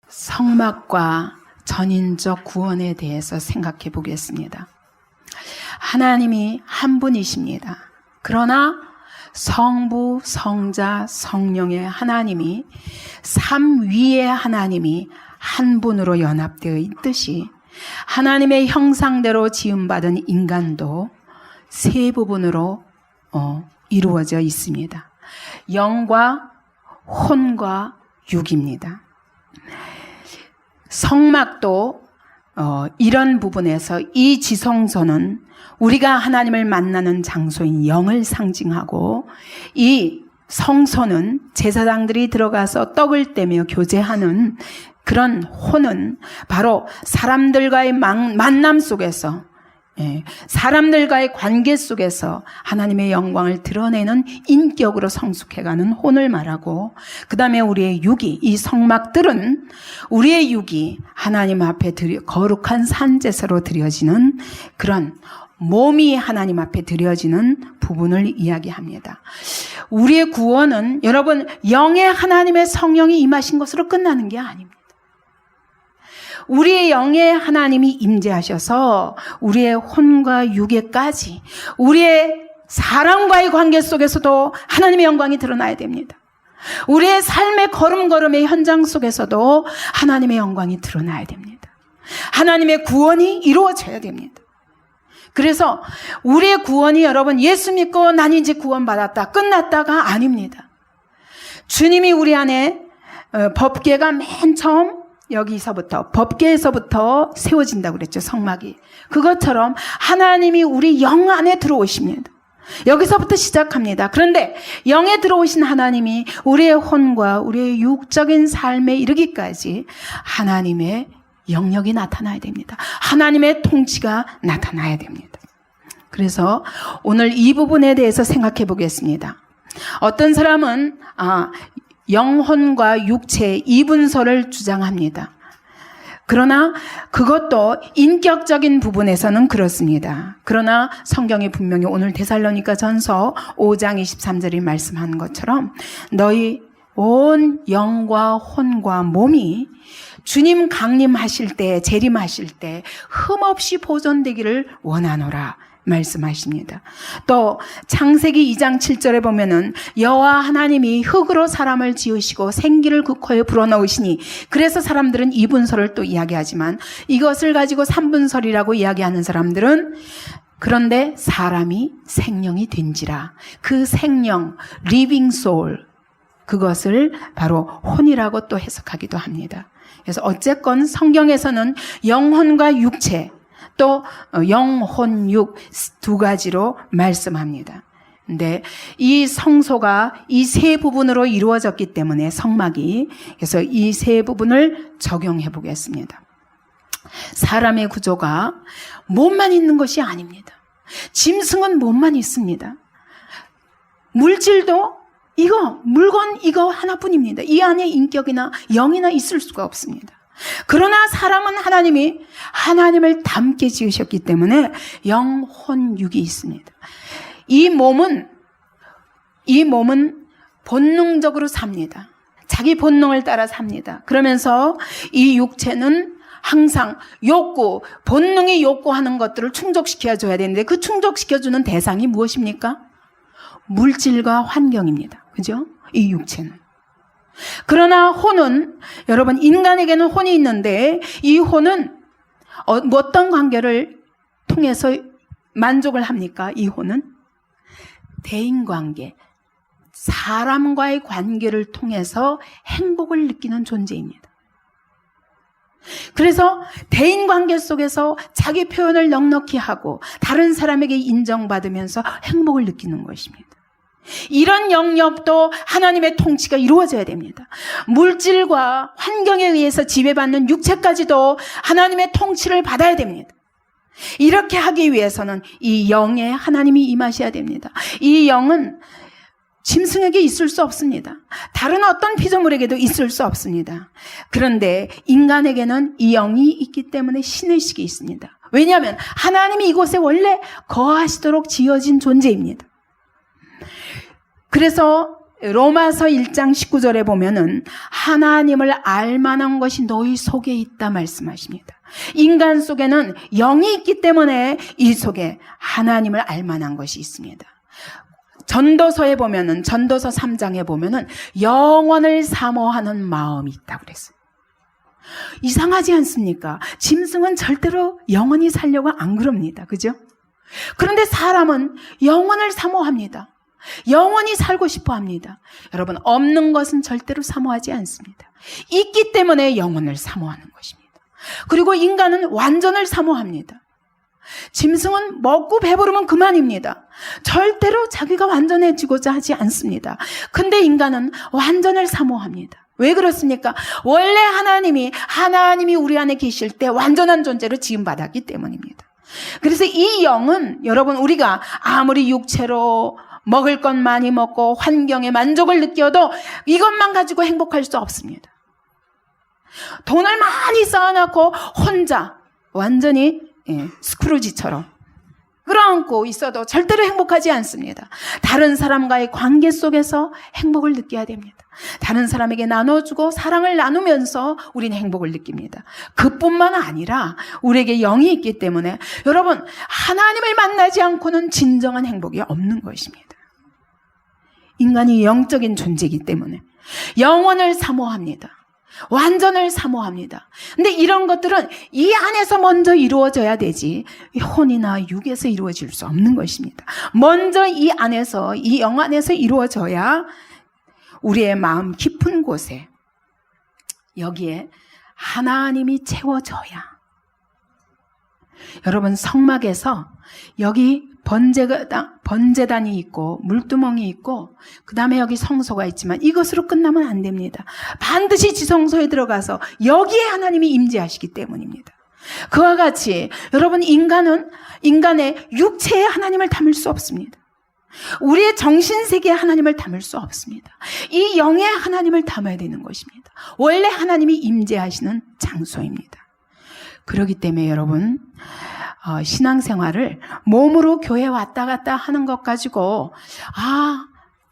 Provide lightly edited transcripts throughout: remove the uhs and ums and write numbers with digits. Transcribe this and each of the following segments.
성막과 전인적 구원에 대해서 생각해 보겠습니다. 하나님이 한 분이십니다. 그러나 성부, 성자, 성령의 하나님이 삼위의 하나님이 한 분으로 연합되어 있듯이 하나님의 형상대로 지음받은 인간도 세 부분으로 이루어져 있습니다. 영과 혼과 육입니다. 성막도 이런 부분에서 이 지성소는 우리가 하나님을 만나는 장소인 영을 상징하고, 이 성소는 제사장들이 들어가서 떡을 떼며 교제하는 그런 혼은 바로 사람들과의 만남 속에서, 사람들과의 관계 속에서 하나님의 영광을 드러내는 인격으로 성숙해가는 혼을 말하고, 그 다음에 우리의 육이, 이 성막들은 우리의 육이 하나님 앞에 거룩한 산제사로 드려지는 그런 몸이 하나님 앞에 드려지는 부분을 이야기합니다. 우리의 구원은 여러분 영의 하나님의 성령이 임하신 것으로 끝나는 게 아닙니다. 우리의 영의 하나님이 임재하셔서 우리의 혼과 육에까지 우리의 사람과의 관계 속에서도 하나님의 영광이 드러나야 됩니다. 우리의 삶의 걸음걸음의 현장 속에서도 하나님의 영광이 드러나야 됩니다. 하나님의 구원이 이루어져야 됩니다. 그래서 우리의 구원이 여러분 예수 믿고 난 이제 구원받았다 끝났다가 아닙니다. 주님이 우리 안에 법궤가 맨 처음 여기서부터 법궤에서부터 세워진다고 그랬죠. 성막이. 그것처럼 하나님이 우리 영 안에 들어오십니다. 여기서부터 시작합니다. 그런데 영에 들어오신 하나님이 우리의 혼과 우리의 육적인 삶에 이르기까지 하나님의 영역이 나타나야 됩니다. 하나님의 통치가 나타나야 됩니다. 그래서 오늘 이 부분에 대해서 생각해 보겠습니다. 어떤 사람은 영혼과 육체 이분설을 주장합니다. 그러나 그것도 인격적인 부분에서는 그렇습니다. 그러나 성경이 분명히 오늘 데살로니가 전서 5장 23절이 말씀하는 것처럼 너희 온 영과 혼과 몸이 주님 강림하실 때, 재림하실 때 흠없이 보존되기를 원하노라 말씀하십니다. 또 창세기 2장 7절에 보면은 여호와 하나님이 흙으로 사람을 지으시고 생기를 그 코에 불어넣으시니, 그래서 사람들은 이분설을 또 이야기하지만 이것을 가지고 삼분설이라고 이야기하는 사람들은 그런데 사람이 생명이 된지라, 그 생명, living soul, 그것을 바로 혼이라고 또 해석하기도 합니다. 그래서 어쨌건 성경에서는 영혼과 육체, 또 영혼, 육 두 가지로 말씀합니다. 근데 이 성소가 이 세 부분으로 이루어졌기 때문에 성막이, 그래서 이 세 부분을 적용해 보겠습니다. 사람의 구조가 몸만 있는 것이 아닙니다. 짐승은 몸만 있습니다. 물질도 물건 이거 하나뿐입니다. 이 안에 인격이나 영이나 있을 수가 없습니다. 그러나 사람은 하나님이 하나님을 닮게 지으셨기 때문에 영, 혼, 육이 있습니다. 이 몸은 본능적으로 삽니다. 자기 본능을 따라 삽니다. 그러면서 이 육체는 항상 본능이 욕구하는 것들을 충족시켜줘야 되는데 그 충족시켜주는 대상이 무엇입니까? 물질과 환경입니다. 그죠? 이 육체는. 그러나 혼은, 여러분 인간에게는 혼이 있는데 이 혼은 어떤 관계를 통해서 만족을 합니까? 이 혼은 대인관계, 사람과의 관계를 통해서 행복을 느끼는 존재입니다. 그래서 대인관계 속에서 자기 표현을 넉넉히 하고 다른 사람에게 인정받으면서 행복을 느끼는 것입니다. 이런 영역도 하나님의 통치가 이루어져야 됩니다. 물질과 환경에 의해서 지배받는 육체까지도 하나님의 통치를 받아야 됩니다. 이렇게 하기 위해서는 이 영에 하나님이 임하셔야 됩니다. 이 영은 짐승에게 있을 수 없습니다. 다른 어떤 피조물에게도 있을 수 없습니다. 그런데 인간에게는 이 영이 있기 때문에 신의식이 있습니다. 왜냐하면 하나님이 이곳에 원래 거하시도록 지어진 존재입니다. 그래서 로마서 1장 19절에 보면은 하나님을 알만한 것이 너희 속에 있다 말씀하십니다. 인간 속에는 영이 있기 때문에 이 속에 하나님을 알만한 것이 있습니다. 전도서에 보면은, 전도서 3장에 보면은 영원을 사모하는 마음이 있다고 그랬어요. 이상하지 않습니까? 짐승은 절대로 영원히 살려고 안 그럽니다. 그죠? 그런데 사람은 영원을 사모합니다. 영원히 살고 싶어 합니다. 여러분, 없는 것은 절대로 사모하지 않습니다. 있기 때문에 영원을 사모하는 것입니다. 그리고 인간은 완전을 사모합니다. 짐승은 먹고 배부르면 그만입니다. 절대로 자기가 완전해지고자 하지 않습니다. 근데 인간은 완전을 사모합니다. 왜 그렇습니까? 원래 하나님이 우리 안에 계실 때 완전한 존재로 지음받았기 때문입니다. 그래서 이 영은 여러분, 우리가 아무리 육체로 먹을 것 많이 먹고 환경에 만족을 느껴도 이것만 가지고 행복할 수 없습니다. 돈을 많이 쌓아놓고 혼자 완전히 스크루지처럼 끌어안고 있어도 절대로 행복하지 않습니다. 다른 사람과의 관계 속에서 행복을 느껴야 됩니다. 다른 사람에게 나눠주고 사랑을 나누면서 우리는 행복을 느낍니다. 그뿐만 아니라 우리에게 영이 있기 때문에 여러분, 하나님을 만나지 않고는 진정한 행복이 없는 것입니다. 인간이 영적인 존재이기 때문에 영원을 사모합니다. 완전을 사모합니다. 근데 이런 것들은 이 안에서 먼저 이루어져야 되지 혼이나 육에서 이루어질 수 없는 것입니다. 먼저 이 안에서, 이 영 안에서 이루어져야 우리의 마음 깊은 곳에 여기에 하나님이 채워져야. 여러분, 성막에서 여기 번제단이 있고 물두멍이 있고 그 다음에 여기 성소가 있지만 이것으로 끝나면 안 됩니다. 반드시 지성소에 들어가서 여기에 하나님이 임재하시기 때문입니다. 그와 같이 여러분, 인간의 육체에 하나님을 담을 수 없습니다. 우리의 정신세계에 하나님을 담을 수 없습니다. 이 영에 하나님을 담아야 되는 것입니다. 원래 하나님이 임재하시는 장소입니다. 그렇기 때문에 여러분, 신앙생활을 몸으로 교회 왔다 갔다 하는 것 가지고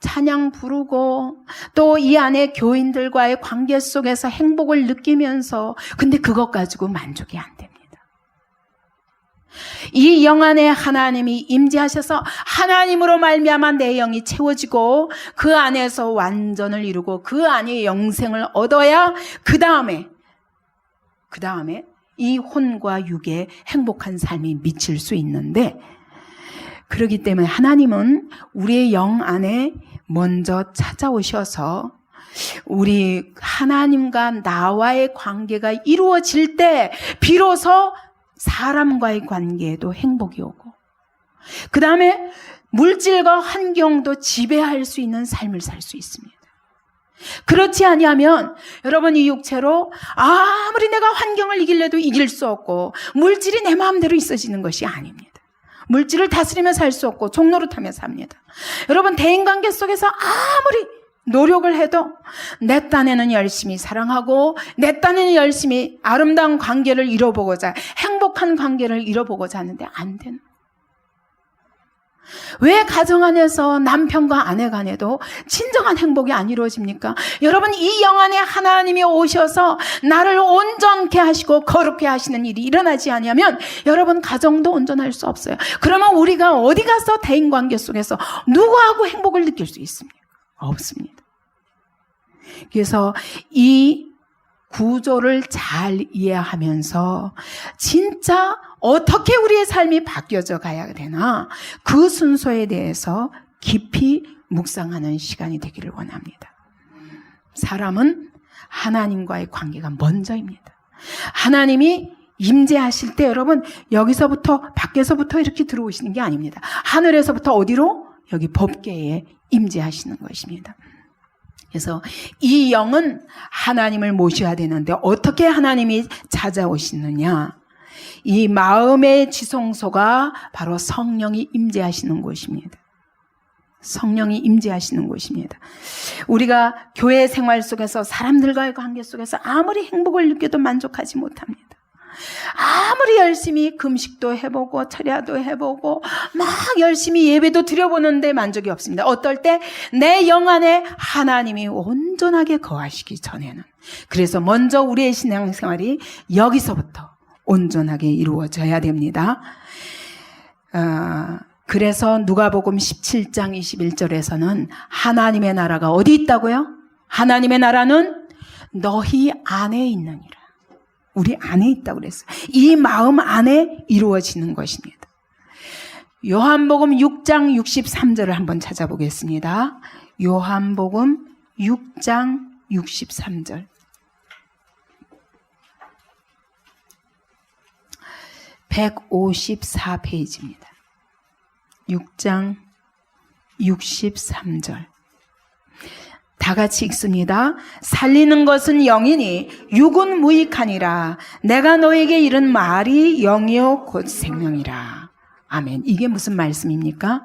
찬양 부르고 또 이 안에 교인들과의 관계 속에서 행복을 느끼면서 근데 그것 가지고 만족이 안 됩니다. 이 영 안에 하나님이 임재하셔서 하나님으로 말미암아 내 영이 채워지고 그 안에서 완전을 이루고 그 안에 영생을 얻어야 그 다음에 이 혼과 육의 행복한 삶이 미칠 수 있는데, 그렇기 때문에 하나님은 우리의 영 안에 먼저 찾아오셔서 우리 하나님과 나와의 관계가 이루어질 때 비로소 사람과의 관계에도 행복이 오고 그 다음에 물질과 환경도 지배할 수 있는 삶을 살 수 있습니다. 그렇지 아니하면 여러분, 이 육체로 아무리 내가 환경을 이길래도 이길 수 없고 물질이 내 마음대로 있어지는 것이 아닙니다. 물질을 다스리며 살 수 없고 종노릇하며 삽니다. 여러분, 대인관계 속에서 아무리 노력을 해도 내 딴에는 열심히 사랑하고 내 딴에는 열심히 아름다운 관계를 이뤄보고자, 행복한 관계를 이뤄보고자 하는데 안 되는. 왜 가정 안에서 남편과 아내 간에도 진정한 행복이 안 이루어집니까? 여러분, 이 영 안에 하나님이 오셔서 나를 온전케 하시고 거룩케 하시는 일이 일어나지 않으면 여러분, 가정도 온전할 수 없어요. 그러면 우리가 어디 가서 대인관계 속에서 누구하고 행복을 느낄 수 있습니까? 없습니다. 그래서 이 구조를 잘 이해하면서 진짜 어떻게 우리의 삶이 바뀌어져 가야 되나, 그 순서에 대해서 깊이 묵상하는 시간이 되기를 원합니다. 사람은 하나님과의 관계가 먼저입니다. 하나님이 임재하실 때 여러분, 여기서부터 밖에서부터 이렇게 들어오시는 게 아닙니다. 하늘에서부터 어디로? 여기 법궤에 임재하시는 것입니다. 그래서 이 영은 하나님을 모셔야 되는데 어떻게 하나님이 찾아오시느냐? 이 마음의 지성소가 바로 성령이 임재하시는 곳입니다. 성령이 임재하시는 곳입니다. 우리가 교회 생활 속에서 사람들과의 관계 속에서 아무리 행복을 느껴도 만족하지 못합니다. 아무리 열심히 금식도 해보고 철야도 해보고 막 열심히 예배도 드려보는데 만족이 없습니다. 어떨 때 내 영 안에 하나님이 온전하게 거하시기 전에는. 그래서 먼저 우리의 신앙생활이 여기서부터 온전하게 이루어져야 됩니다. 그래서 누가복음 17장 21절에서는 하나님의 나라가 어디 있다고요? 하나님의 나라는 너희 안에 있느니라. 우리 안에 있다고 그랬어요. 이 마음 안에 이루어지는 것입니다. 요한복음 6장 63절을 한번 찾아보겠습니다. 요한복음 6장 63절. 154페이지입니다. 6장 63절. 다 같이 읽습니다. 살리는 것은 영이니 육은 무익하니라. 내가 너에게 이른 말이 영이요 곧 생명이라. 아멘. 이게 무슨 말씀입니까?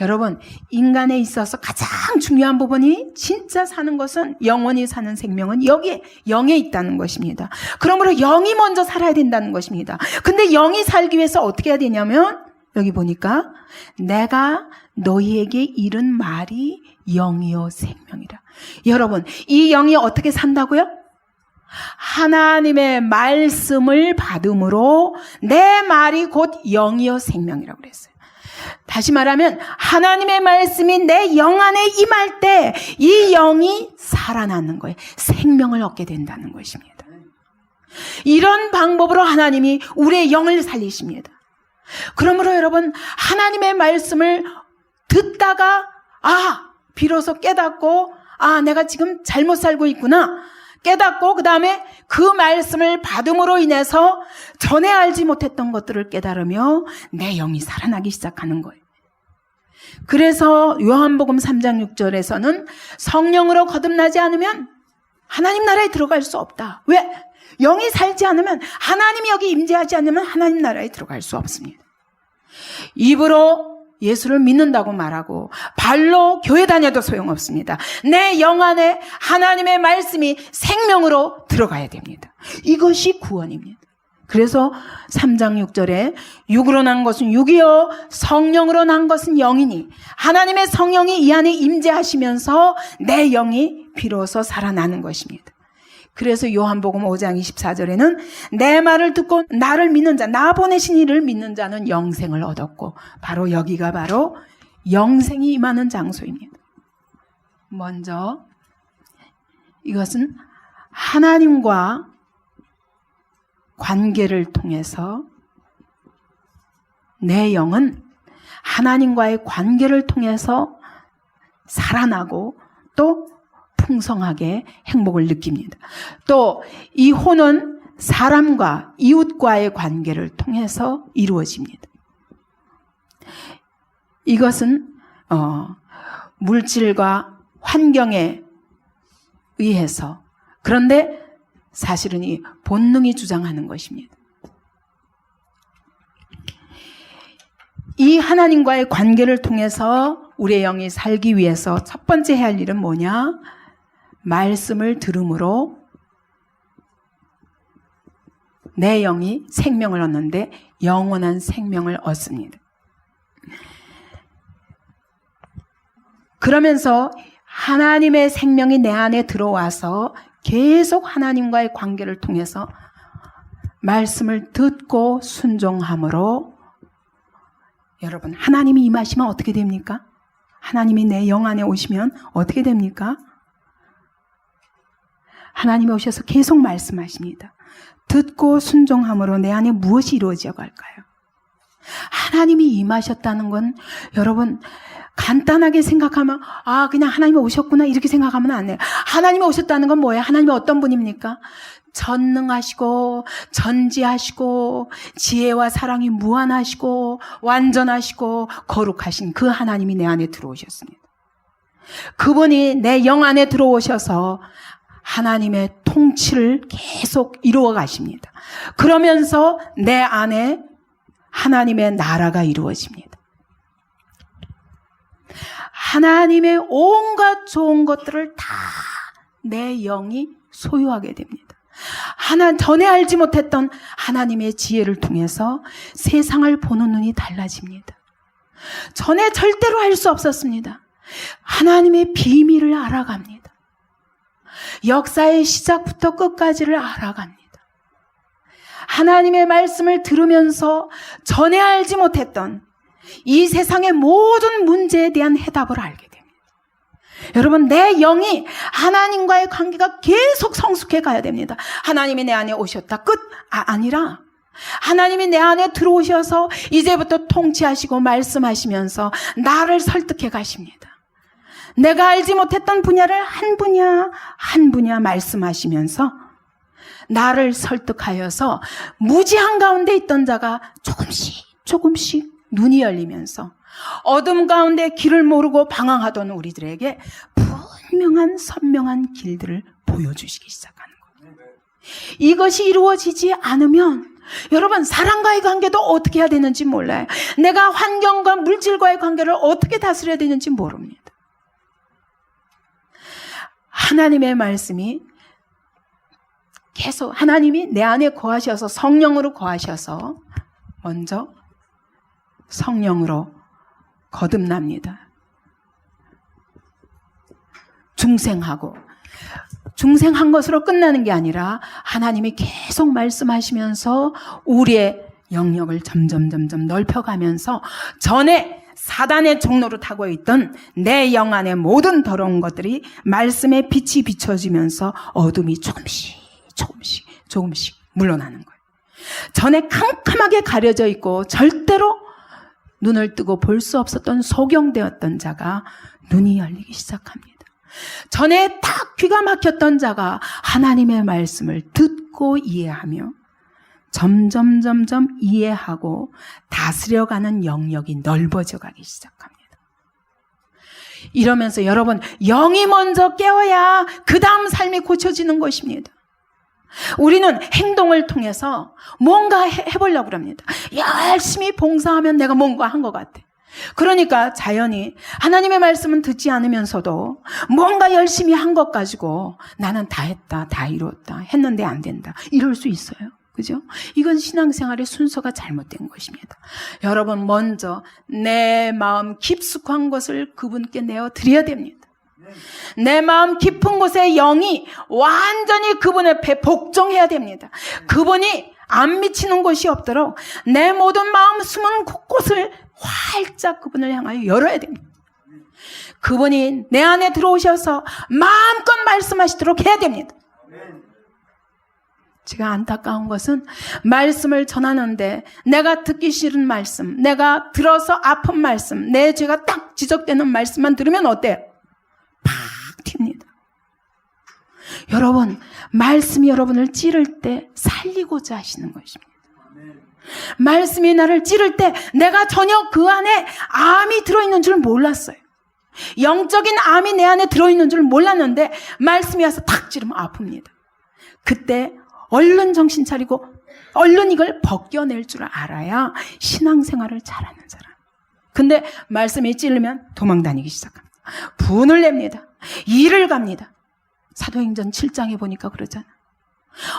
여러분, 인간에 있어서 가장 중요한 부분이 진짜 사는 것은, 영원히 사는 생명은 여기에 영에 있다는 것입니다. 그러므로 영이 먼저 살아야 된다는 것입니다. 근데 영이 살기 위해서 어떻게 해야 되냐면, 여기 보니까 내가 너희에게 이른 말이 영이요 생명이라. 여러분, 이 영이 어떻게 산다고요? 하나님의 말씀을 받음으로 내 말이 곧 영이요 생명이라고 그랬어요. 다시 말하면 하나님의 말씀이 내 영 안에 임할 때 이 영이 살아나는 거예요. 생명을 얻게 된다는 것입니다. 이런 방법으로 하나님이 우리의 영을 살리십니다. 그러므로 여러분, 하나님의 말씀을 듣다가 비로소 깨닫고 내가 지금 잘못 살고 있구나 깨닫고, 그 다음에 그 말씀을 받음으로 인해서 전에 알지 못했던 것들을 깨달으며 내 영이 살아나기 시작하는 거예요. 그래서 요한복음 3장 6절에서는 성령으로 거듭나지 않으면 하나님 나라에 들어갈 수 없다. 왜? 영이 살지 않으면, 하나님이 여기 임재하지 않으면 하나님 나라에 들어갈 수 없습니다. 입으로 예수를 믿는다고 말하고 발로 교회 다녀도 소용없습니다. 내 영 안에 하나님의 말씀이 생명으로 들어가야 됩니다. 이것이 구원입니다. 그래서 3장 6절에 육으로 난 것은 육이요 성령으로 난 것은 영이니 하나님의 성령이 이 안에 임재하시면서 내 영이 비로소 살아나는 것입니다. 그래서 요한복음 5장 24절에는 내 말을 듣고 나를 믿는 자, 나 보내신 이를 믿는 자는 영생을 얻었고, 바로 여기가 바로 영생이 임하는 장소입니다. 먼저 이것은 하나님과 관계를 통해서, 내 영은 하나님과의 관계를 통해서 살아나고 또 풍성하게 행복을 느낍니다. 또 이 혼은 사람과 이웃과의 관계를 통해서 이루어집니다. 이것은 물질과 환경에 의해서, 그런데 사실은 이 본능이 주장하는 것입니다. 이 하나님과의 관계를 통해서 우리의 영이 살기 위해서 첫 번째 해야 할 일은 뭐냐? 말씀을 들음으로 내 영이 생명을 얻는데 영원한 생명을 얻습니다. 그러면서 하나님의 생명이 내 안에 들어와서 계속 하나님과의 관계를 통해서 말씀을 듣고 순종함으로, 여러분, 하나님이 임하시면 어떻게 됩니까? 하나님이 내 영 안에 오시면 어떻게 됩니까? 하나님이 오셔서 계속 말씀하십니다. 듣고 순종함으로 내 안에 무엇이 이루어져 갈까요? 하나님이 임하셨다는 건 여러분 간단하게 생각하면 그냥 하나님이 오셨구나 이렇게 생각하면 안 돼요. 하나님이 오셨다는 건 뭐예요? 하나님이 어떤 분입니까? 전능하시고 전지하시고 지혜와 사랑이 무한하시고 완전하시고 거룩하신 그 하나님이 내 안에 들어오셨습니다. 그분이 내 영 안에 들어오셔서 하나님의 통치를 계속 이루어 가십니다. 그러면서 내 안에 하나님의 나라가 이루어집니다. 하나님의 온갖 좋은 것들을 다 내 영이 소유하게 됩니다. 전에 알지 못했던 하나님의 지혜를 통해서 세상을 보는 눈이 달라집니다. 전에 절대로 알 수 없었습니다. 하나님의 비밀을 알아갑니다. 역사의 시작부터 끝까지를 알아갑니다. 하나님의 말씀을 들으면서 전에 알지 못했던 이 세상의 모든 문제에 대한 해답을 알게 됩니다. 여러분, 내 영이 하나님과의 관계가 계속 성숙해 가야 됩니다. 하나님이 내 안에 오셨다 끝 아니라 하나님이 내 안에 들어오셔서 이제부터 통치하시고 말씀하시면서 나를 설득해 가십니다. 내가 알지 못했던 분야를 한 분야 말씀하시면서 나를 설득하여서 무지한 가운데 있던 자가 조금씩 눈이 열리면서 어둠 가운데 길을 모르고 방황하던 우리들에게 분명한 선명한 길들을 보여주시기 시작하는 거예요. 이것이 이루어지지 않으면 여러분, 사람과의 관계도 어떻게 해야 되는지 몰라요. 내가 환경과 물질과의 관계를 어떻게 다스려야 되는지 모릅니다. 하나님의 말씀이 계속 하나님이 내 안에 거하셔서 성령으로 거하셔서 먼저 성령으로 거듭납니다. 중생한 것으로 끝나는 게 아니라 하나님이 계속 말씀하시면서 우리의 영역을 점점 넓혀가면서 전에 사단의 종로로 타고 있던 내 영 안의 모든 더러운 것들이 말씀의 빛이 비춰지면서 어둠이 조금씩 물러나는 거예요. 전에 캄캄하게 가려져 있고 절대로 눈을 뜨고 볼 수 없었던 소경되었던 자가 눈이 열리기 시작합니다. 전에 딱 귀가 막혔던 자가 하나님의 말씀을 듣고 이해하며 점점 이해하고 다스려가는 영역이 넓어져 가기 시작합니다. 이러면서 여러분, 영이 먼저 깨어야 그 다음 삶이 고쳐지는 것입니다. 우리는 행동을 통해서 뭔가 해보려고 합니다. 열심히 봉사하면 내가 뭔가 한 것 같아. 그러니까 자연히 하나님의 말씀은 듣지 않으면서도 뭔가 열심히 한 것 가지고 나는 다 했다, 다 이뤘다, 했는데 안 된다, 이럴 수 있어요. 그죠? 이건 신앙생활의 순서가 잘못된 것입니다. 여러분, 먼저 내 마음 깊숙한 것을 그분께 내어드려야 됩니다. 내 마음 깊은 곳에 영이 완전히 그분의 앞에 복종해야 됩니다. 그분이 안 미치는 곳이 없도록 내 모든 마음 숨은 곳곳을 활짝 그분을 향하여 열어야 됩니다. 그분이 내 안에 들어오셔서 마음껏 말씀하시도록 해야 됩니다. 제가 안타까운 것은 말씀을 전하는데 내가 듣기 싫은 말씀, 내가 들어서 아픈 말씀, 내 죄가 딱 지적되는 말씀만 들으면 어때요? 팍 튑니다. 여러분, 말씀이 여러분을 찌를 때 살리고자 하시는 것입니다. 말씀이 나를 찌를 때 내가 전혀 그 안에 암이 들어있는 줄 몰랐어요. 영적인 암이 내 안에 들어있는 줄 몰랐는데 말씀이 와서 탁 찌르면 아픕니다. 그때 얼른 정신 차리고 얼른 이걸 벗겨낼 줄 알아야 신앙생활을 잘하는 사람. 근데 말씀이 찌르면 도망다니기 시작합니다. 분을 냅니다. 일을 갑니다. 사도행전 7장에 보니까 그러잖아.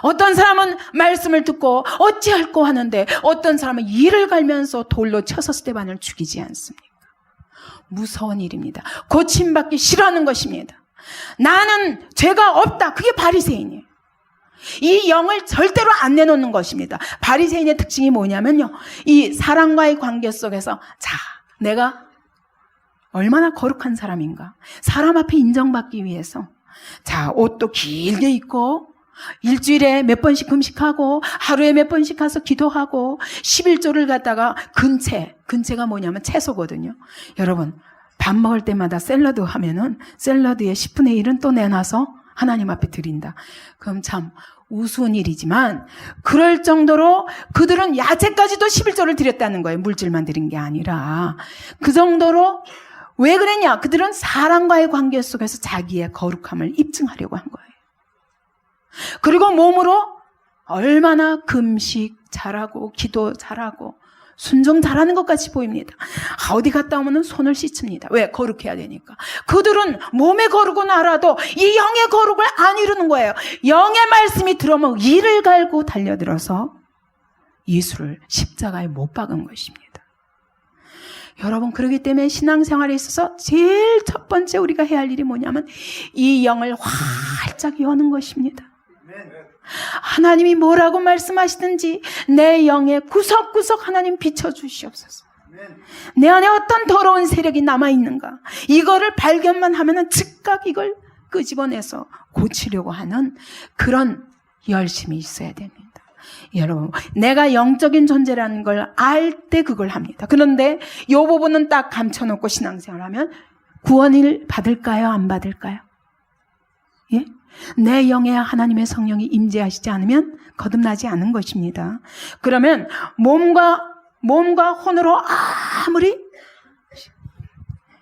어떤 사람은 말씀을 듣고 어찌할꼬 하는데 어떤 사람은 일을 갈면서 돌로 쳐서 스데반을 죽이지 않습니까? 무서운 일입니다. 고침받기 싫어하는 것입니다. 나는 죄가 없다. 그게 바리새인이에요. 이 영을 절대로 안 내놓는 것입니다. 바리새인의 특징이 뭐냐면요, 이 사람과의 관계 속에서 자, 내가 얼마나 거룩한 사람인가, 사람 앞에 인정받기 위해서 자, 옷도 길게 입고 일주일에 몇 번씩 금식하고 하루에 몇 번씩 가서 기도하고 11조를 갖다가 근체가 뭐냐면 채소거든요. 여러분, 밥 먹을 때마다 샐러드 하면은 샐러드의 10분의 1은 또 내놔서 하나님 앞에 드린다. 그럼 참 우스운 일이지만 그럴 정도로 그들은 야채까지도 11조를 드렸다는 거예요. 물질만 드린 게 아니라. 그 정도로 왜 그랬냐? 그들은 사람과의 관계 속에서 자기의 거룩함을 입증하려고 한 거예요. 그리고 몸으로 얼마나 금식 잘하고 기도 잘하고 순종 잘하는 것 같이 보입니다. 어디 갔다 오면 손을 씻습니다. 왜? 거룩해야 되니까. 그들은 몸의 거룩은 알아도 이 영의 거룩을 안 이루는 거예요. 영의 말씀이 들어오면 이를 갈고 달려들어서 예수를 십자가에 못 박은 것입니다. 여러분, 그렇기 때문에 신앙생활에 있어서 제일 첫 번째 우리가 해야 할 일이 뭐냐면 이 영을 활짝 여는 것입니다. 하나님이 뭐라고 말씀하시든지 내 영에 구석구석 하나님 비춰주시옵소서. 내 안에 어떤 더러운 세력이 남아있는가, 이거를 발견만 하면 즉각 이걸 끄집어내서 고치려고 하는 그런 열심이 있어야 됩니다. 여러분, 내가 영적인 존재라는 걸 알 때 그걸 합니다. 그런데 이 부분은 딱 감춰놓고 신앙생활을 하면 구원을 받을까요? 안 받을까요? 예? 내 영에 하나님의 성령이 임재하시지 않으면 거듭나지 않은 것입니다. 그러면 몸과 혼으로 아무리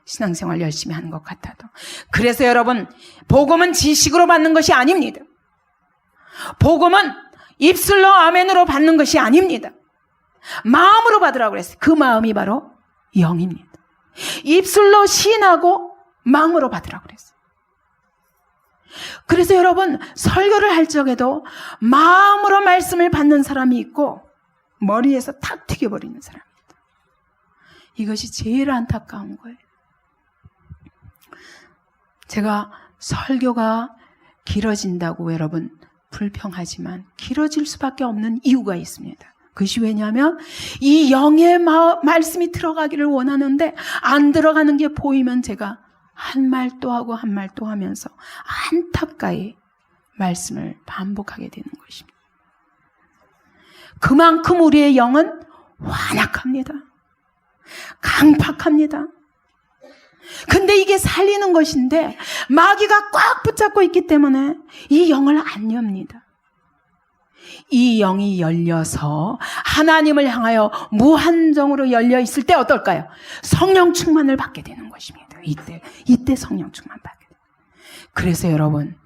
신앙생활 열심히 하는 것 같아도, 그래서 여러분, 복음은 지식으로 받는 것이 아닙니다. 복음은 입술로 아멘으로 받는 것이 아닙니다. 마음으로 받으라고 그랬어요. 그 마음이 바로 영입니다. 입술로 시인하고 마음으로 받으라고 그랬어요. 그래서 여러분, 설교를 할 적에도 마음으로 말씀을 받는 사람이 있고 머리에서 탁 튀겨버리는 사람입니다. 이것이 제일 안타까운 거예요. 제가 설교가 길어진다고 여러분 불평하지만 길어질 수밖에 없는 이유가 있습니다. 그것이 왜냐하면 이 영의 말씀이 들어가기를 원하는데 안 들어가는 게 보이면 제가 한 말 또 하고 한 말 또 하면서 안타까이 말씀을 반복하게 되는 것입니다. 그만큼 우리의 영은 완악합니다. 강팍합니다. 근데 이게 살리는 것인데 마귀가 꽉 붙잡고 있기 때문에 이 영을 안 엽니다. 이 영이 열려서 하나님을 향하여 무한정으로 열려 있을 때 어떨까요? 성령 충만을 받게 되는 것입니다. 이때 성령 충만 받게 돼요. 그래서 여러분,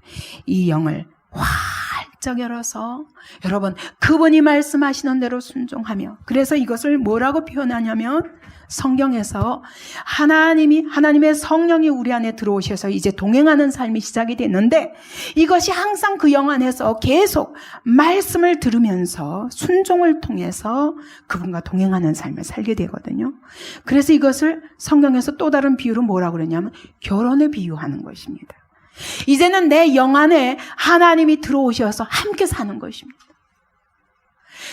이 영을 활짝 열어서 여러분 그분이 말씀하시는 대로 순종하며, 그래서 이것을 뭐라고 표현하냐면 성경에서 하나님의 성령이 우리 안에 들어오셔서 이제 동행하는 삶이 시작이 됐는데, 이것이 항상 그 영 안에서 계속 말씀을 들으면서 순종을 통해서 그분과 동행하는 삶을 살게 되거든요. 그래서 이것을 성경에서 또 다른 비유로 뭐라고 그러냐면 결혼에 비유하는 것입니다. 이제는 내 영 안에 하나님이 들어오셔서 함께 사는 것입니다.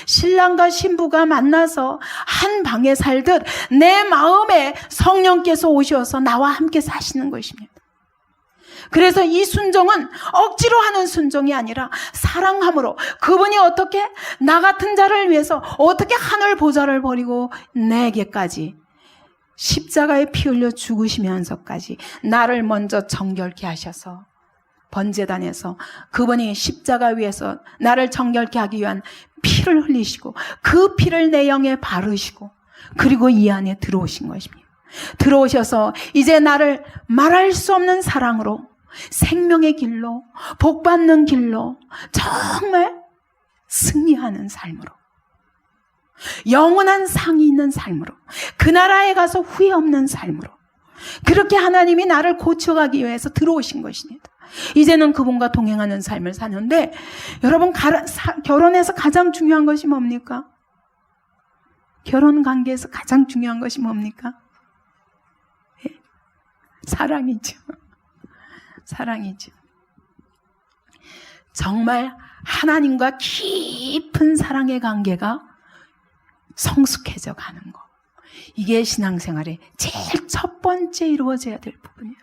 신랑과 신부가 만나서 한 방에 살듯 내 마음에 성령께서 오셔서 나와 함께 사시는 것입니다. 그래서 이 순종은 억지로 하는 순종이 아니라 사랑함으로, 그분이 어떻게 나 같은 자를 위해서 어떻게 하늘 보좌를 버리고 내게까지 십자가에 피 흘려 죽으시면서까지 나를 먼저 정결케 하셔서 번제단에서 그분이 십자가 위에서 나를 정결케 하기 위한 피를 흘리시고 그 피를 내 영에 바르시고 그리고 이 안에 들어오신 것입니다. 들어오셔서 이제 나를 말할 수 없는 사랑으로, 생명의 길로, 복받는 길로, 정말 승리하는 삶으로, 영원한 상이 있는 삶으로, 그 나라에 가서 후회 없는 삶으로, 그렇게 하나님이 나를 고쳐가기 위해서 들어오신 것입니다. 이제는 그분과 동행하는 삶을 사는데, 여러분 결혼에서 가장 중요한 것이 뭡니까? 결혼 관계에서 가장 중요한 것이 뭡니까? 네. 사랑이죠. 사랑이죠. 정말 하나님과 깊은 사랑의 관계가 성숙해져 가는 거. 이게 신앙생활의 제일 첫 번째 이루어져야 될 부분이에요.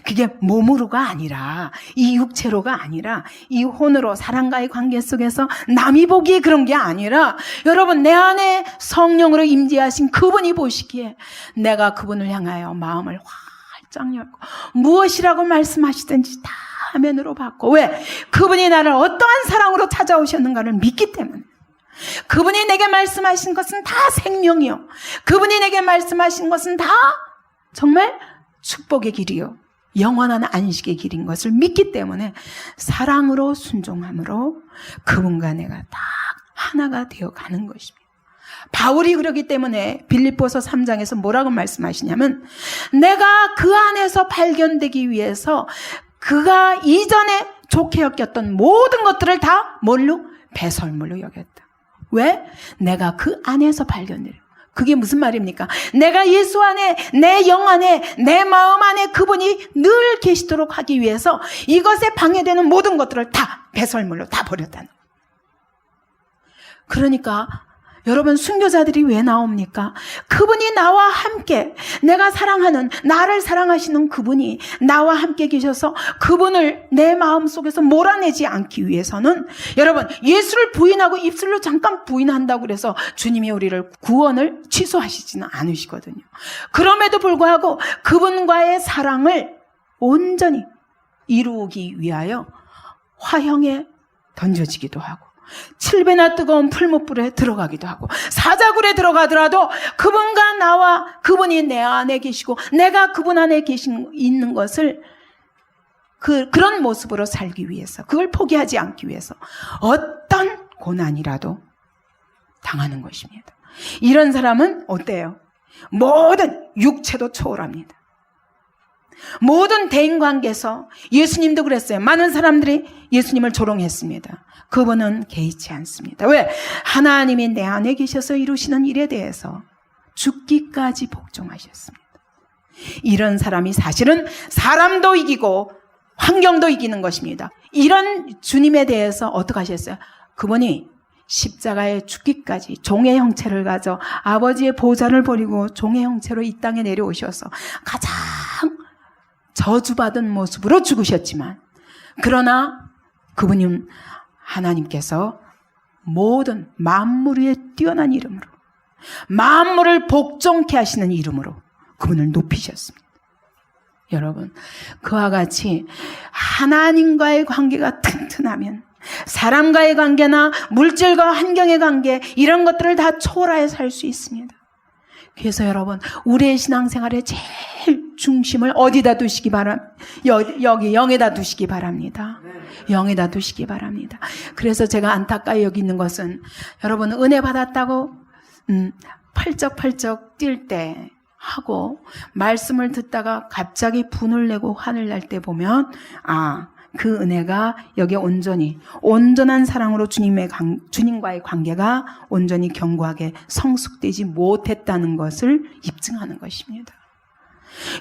그게 몸으로가 아니라, 이 육체로가 아니라, 이 혼으로 사랑과의 관계 속에서 남이 보기에 그런 게 아니라, 여러분 내 안에 성령으로 임재하신 그분이 보시기에 내가 그분을 향하여 마음을 활짝 열고 무엇이라고 말씀하시든지 다 아멘으로 받고, 왜? 그분이 나를 어떠한 사랑으로 찾아오셨는가를 믿기 때문에. 그분이 내게 말씀하신 것은 다 생명이요, 그분이 내게 말씀하신 것은 다 정말 축복의 길이요, 영원한 안식의 길인 것을 믿기 때문에 사랑으로 순종함으로 그분과 내가 딱 하나가 되어 가는 것입니다. 바울이 그러기 때문에 빌립보서 3장에서 뭐라고 말씀하시냐면 내가 그 안에서 발견되기 위해서 그가 이전에 좋게 여겼던 모든 것들을 다 뭘로? 배설물로 여겼다. 왜? 내가 그 안에서 발견되려. 그게 무슨 말입니까? 내가 예수 안에, 내 영 안에, 내 마음 안에 그분이 늘 계시도록 하기 위해서 이것에 방해되는 모든 것들을 다 배설물로 다 버렸다는 거예요. 그러니까 여러분, 순교자들이 왜 나옵니까? 그분이 나와 함께, 내가 사랑하는, 나를 사랑하시는 그분이 나와 함께 계셔서 그분을 내 마음속에서 몰아내지 않기 위해서는, 여러분, 예수를 부인하고 입술로 잠깐 부인한다고 그래서 주님이 우리를 구원을 취소하시지는 않으시거든요. 그럼에도 불구하고 그분과의 사랑을 온전히 이루기 위하여 화형에 던져지기도 하고 7배나 뜨거운 풀무불에 들어가기도 하고 사자굴에 들어가더라도 그분과 나와 그분이 내 안에 계시고 내가 그분 안에 있는 것을 그런 모습으로 살기 위해서, 그걸 포기하지 않기 위해서 어떤 고난이라도 당하는 것입니다. 이런 사람은 어때요? 모든 육체도 초월합니다. 모든 대인관계에서 예수님도 그랬어요. 많은 사람들이 예수님을 조롱했습니다. 그분은 개의치 않습니다. 왜? 하나님이 내 안에 계셔서 이루시는 일에 대해서 죽기까지 복종하셨습니다. 이런 사람이 사실은 사람도 이기고 환경도 이기는 것입니다. 이런 주님에 대해서 어떻게 하셨어요? 그분이 십자가에 죽기까지 종의 형체를 가져 아버지의 보좌를 버리고 종의 형체로 이 땅에 내려오셔서 가장 저주받은 모습으로 죽으셨지만, 그러나 그분은 하나님께서 모든 만물 위에 뛰어난 이름으로, 만물을 복종케 하시는 이름으로 그분을 높이셨습니다. 여러분, 그와 같이 하나님과의 관계가 튼튼하면 사람과의 관계나 물질과 환경의 관계, 이런 것들을 다 초월하여 살 수 있습니다. 그래서 여러분, 우리의 신앙생활의 제일 중심을 어디다 두시기 바랍니다. 여기 영에다 두시기 바랍니다. 영에다 두시기 바랍니다. 그래서 제가 안타까이 여기는 것은, 여러분 은혜 받았다고 펄쩍펄쩍 뛸 때 하고 말씀을 듣다가 갑자기 분을 내고 화를 낼 때 보면, 그 은혜가 여기에 온전한 사랑으로 주님과의 관계가 온전히 견고하게 성숙되지 못했다는 것을 입증하는 것입니다.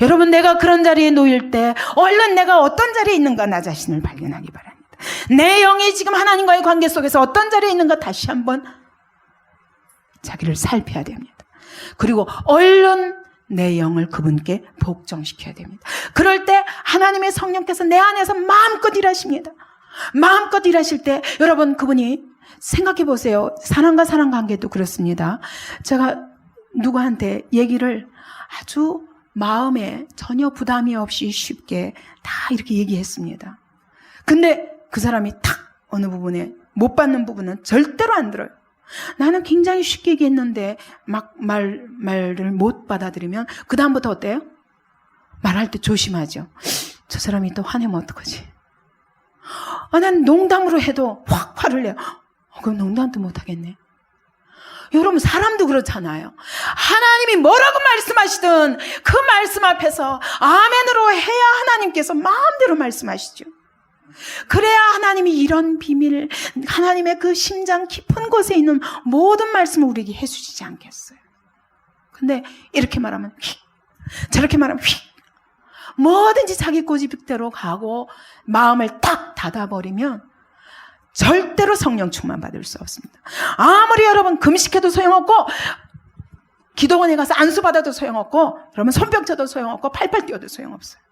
여러분, 내가 그런 자리에 놓일 때 얼른 내가 어떤 자리에 있는가 나 자신을 발견하기 바랍니다. 내 영이 지금 하나님과의 관계 속에서 어떤 자리에 있는가 다시 한번 자기를 살펴야 됩니다. 그리고 얼른 내 영을 그분께 복종시켜야 됩니다. 그럴 때 하나님의 성령께서 내 안에서 마음껏 일하십니다. 마음껏 일하실 때 여러분, 그분이 생각해 보세요. 사람과 사람 관계도 그렇습니다. 제가 누구한테 얘기를 아주 마음에 전혀 부담이 없이 쉽게 다 이렇게 얘기했습니다. 근데 그 사람이 탁 어느 부분에 못 받는 부분은 절대로 안 들어요. 나는 굉장히 쉽게 얘기했는데 막 말을 못 받아들이면 그 다음부터 어때요? 말할 때 조심하죠. 저 사람이 또 화내면 어떡하지? 난 농담으로 해도 확 화를 내요. 그럼 농담도 못하겠네. 여러분, 사람도 그렇잖아요. 하나님이 뭐라고 말씀하시든 그 말씀 앞에서 아멘으로 해야 하나님께서 마음대로 말씀하시죠. 그래야 하나님이 이런 비밀, 하나님의 그 심장 깊은 곳에 있는 모든 말씀을 우리에게 해주시지 않겠어요. 근데 이렇게 말하면 휙, 저렇게 말하면 휙, 뭐든지 자기 고집대로 가고 마음을 딱 닫아버리면 절대로 성령 충만 받을 수 없습니다. 아무리 여러분 금식해도 소용없고 기도원에 가서 안수 받아도 소용없고 그러면 손뼉 쳐도 소용없고 팔팔 뛰어도 소용없어요.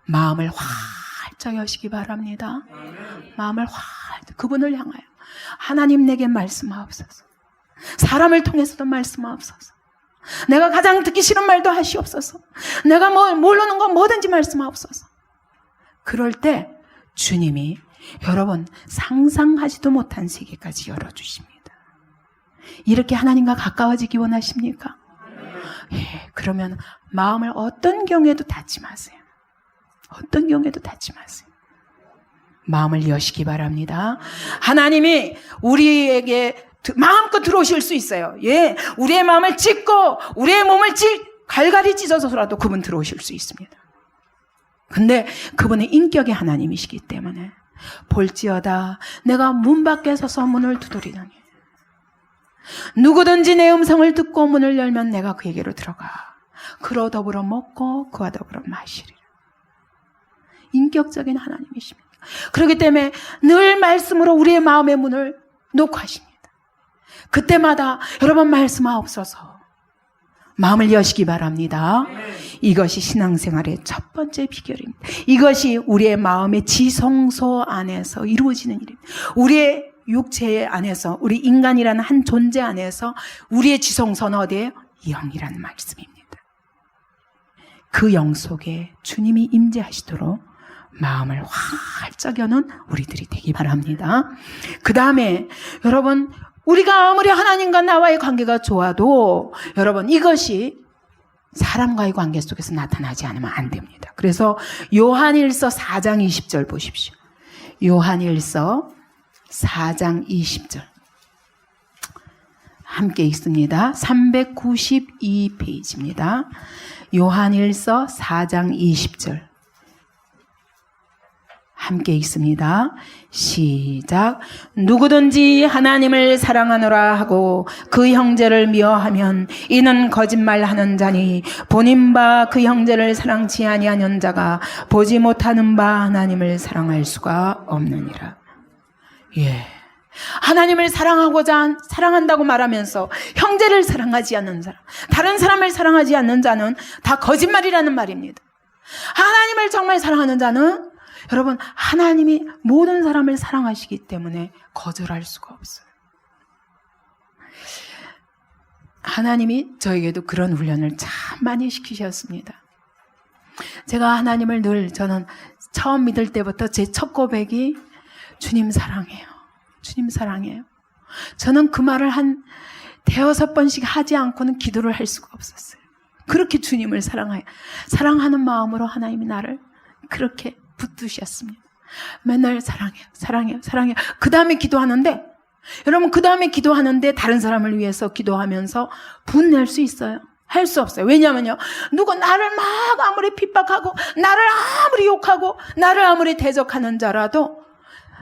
마음을 활짝 여시기 바랍니다. 마음을 활짝, 그분을 향하여 하나님 내게 말씀하옵소서. 사람을 통해서도 말씀하옵소서. 내가 가장 듣기 싫은 말도 하시옵소서. 내가 모르는 건 뭐든지 말씀하옵소서. 그럴 때 주님이 여러분 상상하지도 못한 세계까지 열어주십니다. 이렇게 하나님과 가까워지기 원하십니까? 예, 그러면 마음을 어떤 경우에도 닫지 마세요. 어떤 경우에도 닫지 마세요. 마음을 여시기 바랍니다. 하나님이 우리에게 마음껏 들어오실 수 있어요. 예, 우리의 마음을 찢고 우리의 몸을 갈갈이 찢어서라도 그분 들어오실 수 있습니다. 근데 그분은 인격의 하나님이시기 때문에 볼지어다 내가 문 밖에 서서 문을 두드리더니 누구든지 내 음성을 듣고 문을 열면 내가 그에게로 들어가 그와 더불어 먹고 그와 더불어 마시리라. 인격적인 하나님이십니다. 그렇기 때문에 늘 말씀으로 우리의 마음의 문을 놓고 하십니다. 그때마다 여러분 말씀하옵소서 마음을 여시기 바랍니다. 이것이 신앙생활의 첫 번째 비결입니다. 이것이 우리의 마음의 지성소 안에서 이루어지는 일입니다. 우리의 육체 안에서 우리 인간이라는 한 존재 안에서 우리의 지성소는 어디에요? 영이라는 말씀입니다. 그 영 속에 주님이 임재하시도록 마음을 활짝 여는 우리들이 되기 바랍니다. 그 다음에 여러분 우리가 아무리 하나님과 나와의 관계가 좋아도 여러분 이것이 사람과의 관계 속에서 나타나지 않으면 안 됩니다. 그래서 요한일서 4장 20절 보십시오. 요한일서 4장 20절 함께 읽습니다. 392페이지입니다. 요한일서 4장 20절 함께 읽습니다. 시작. 누구든지 하나님을 사랑하노라 하고 그 형제를 미워하면 이는 거짓말하는 자니 본인 바 그 형제를 사랑치 아니하는 자가 보지 못하는 바 하나님을 사랑할 수가 없느니라. 예. 하나님을 사랑한다고 말하면서 형제를 사랑하지 않는 사람, 다른 사람을 사랑하지 않는 자는 다 거짓말이라는 말입니다. 하나님을 정말 사랑하는 자는 여러분 하나님이 모든 사람을 사랑하시기 때문에 거절할 수가 없어요. 하나님이 저에게도 그런 훈련을 참 많이 시키셨습니다. 제가 하나님을 늘 저는 처음 믿을 때부터 제 첫 고백이 주님 사랑해요. 주님 사랑해요. 저는 그 말을 한 대여섯 번씩 하지 않고는 기도를 할 수가 없었어요. 그렇게 주님을 사랑하는 마음으로 하나님이 나를 그렇게 붙드셨습니다. 맨날 사랑해요, 사랑해요, 사랑해요. 그 다음에 기도하는데 여러분 그 다음에 기도하는데 다른 사람을 위해서 기도하면서 분낼 수 있어요? 할 수 없어요. 왜냐하면요 누가 나를 막 아무리 핍박하고 나를 아무리 욕하고 나를 아무리 대적하는 자라도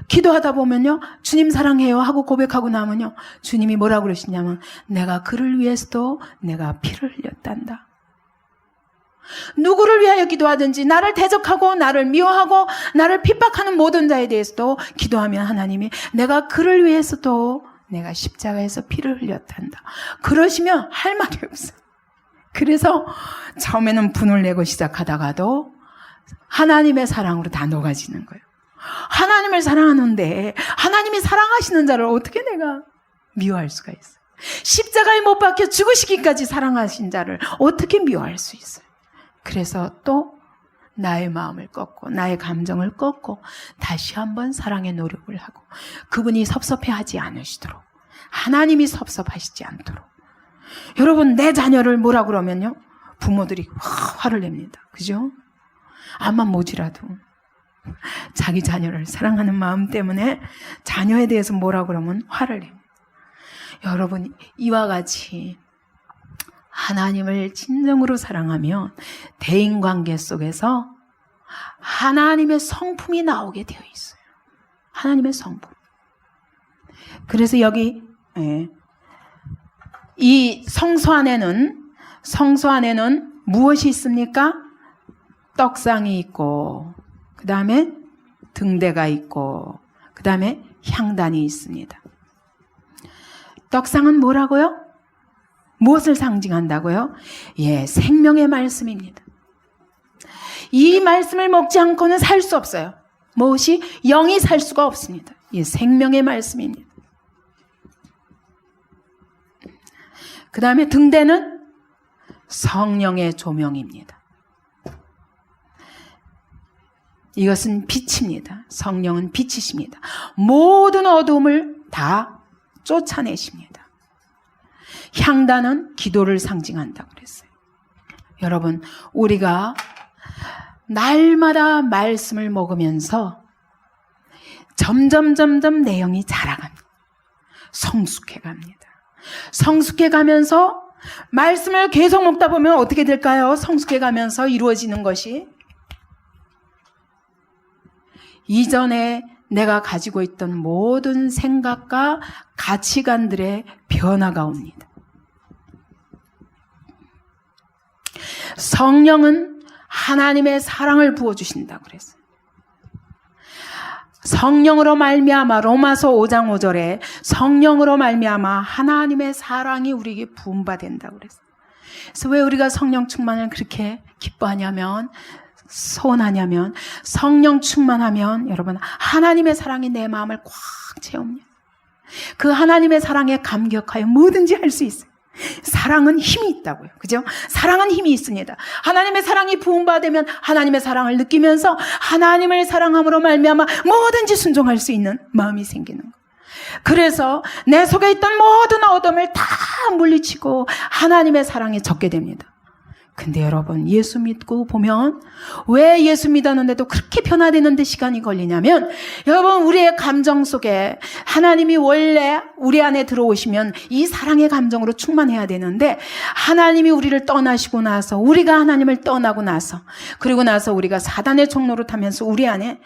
기도하다 보면요 주님 사랑해요 하고 고백하고 나면요 주님이 뭐라고 그러시냐면 내가 그를 위해서도 내가 피를 흘렸단다. 누구를 위하여 기도하든지 나를 대적하고 나를 미워하고 나를 핍박하는 모든 자에 대해서도 기도하면 하나님이 내가 그를 위해서도 내가 십자가에서 피를 흘렸단다. 그러시면 할 말이 없어요. 그래서 처음에는 분을 내고 시작하다가도 하나님의 사랑으로 다 녹아지는 거예요. 하나님을 사랑하는데 하나님이 사랑하시는 자를 어떻게 내가 미워할 수가 있어요? 십자가에 못 박혀 죽으시기까지 사랑하신 자를 어떻게 미워할 수 있어요? 그래서 또 나의 마음을 꺾고 나의 감정을 꺾고 다시 한번 사랑의 노력을 하고 그분이 섭섭해하지 않으시도록 하나님이 섭섭하시지 않도록 여러분 내 자녀를 뭐라 그러면요 부모들이 화를 냅니다. 그죠? 암만 모지라도 자기 자녀를 사랑하는 마음 때문에 자녀에 대해서 뭐라 그러면 화를 냅니다. 여러분 이와 같이 하나님을 진정으로 사랑하면 대인관계 속에서 하나님의 성품이 나오게 되어 있어요. 하나님의 성품. 그래서 여기 이 성소 안에는 무엇이 있습니까? 떡상이 있고 그 다음에 등대가 있고 그 다음에 향단이 있습니다. 떡상은 뭐라고요? 무엇을 상징한다고요? 예, 생명의 말씀입니다. 이 말씀을 먹지 않고는 살 수 없어요. 무엇이? 영이 살 수가 없습니다. 예, 생명의 말씀입니다. 그 다음에 등대는 성령의 조명입니다. 이것은 빛입니다. 성령은 빛이십니다. 모든 어둠을 다 쫓아내십니다. 향단은 기도를 상징한다고 그랬어요. 여러분, 우리가 날마다 말씀을 먹으면서 점점 내용이 자라갑니다. 성숙해 갑니다. 성숙해 가면서 말씀을 계속 먹다 보면 어떻게 될까요? 성숙해 가면서 이루어지는 것이 이전에 내가 가지고 있던 모든 생각과 가치관들의 변화가 옵니다. 성령은 하나님의 사랑을 부어주신다고 그랬어요. 성령으로 말미암아 로마서 5장 5절에 성령으로 말미암아 하나님의 사랑이 우리에게 부음받는다고 그랬어요. 그래서 왜 우리가 성령 충만을 그렇게 기뻐하냐면 소원하냐면 성령 충만하면 여러분 하나님의 사랑이 내 마음을 꽉 채웁니다. 그 하나님의 사랑에 감격하여 뭐든지 할 수 있어요. 사랑은 힘이 있다고요. 그죠? 사랑은 힘이 있습니다. 하나님의 사랑이 부음받으면 하나님의 사랑을 느끼면서 하나님을 사랑함으로 말미암아 뭐든지 순종할 수 있는 마음이 생기는 거예요. 그래서 내 속에 있던 모든 어둠을 다 물리치고 하나님의 사랑에 젖게 됩니다. 근데 여러분 예수 믿고 보면 왜 예수 믿었는데도 그렇게 변화되는데 시간이 걸리냐면 여러분 우리의 감정 속에 하나님이 원래 우리 안에 들어오시면 이 사랑의 감정으로 충만해야 되는데 하나님이 우리를 떠나시고 나서 우리가 하나님을 떠나고 나서 그리고 나서 우리가 사단의 종로를 타면서 우리 안에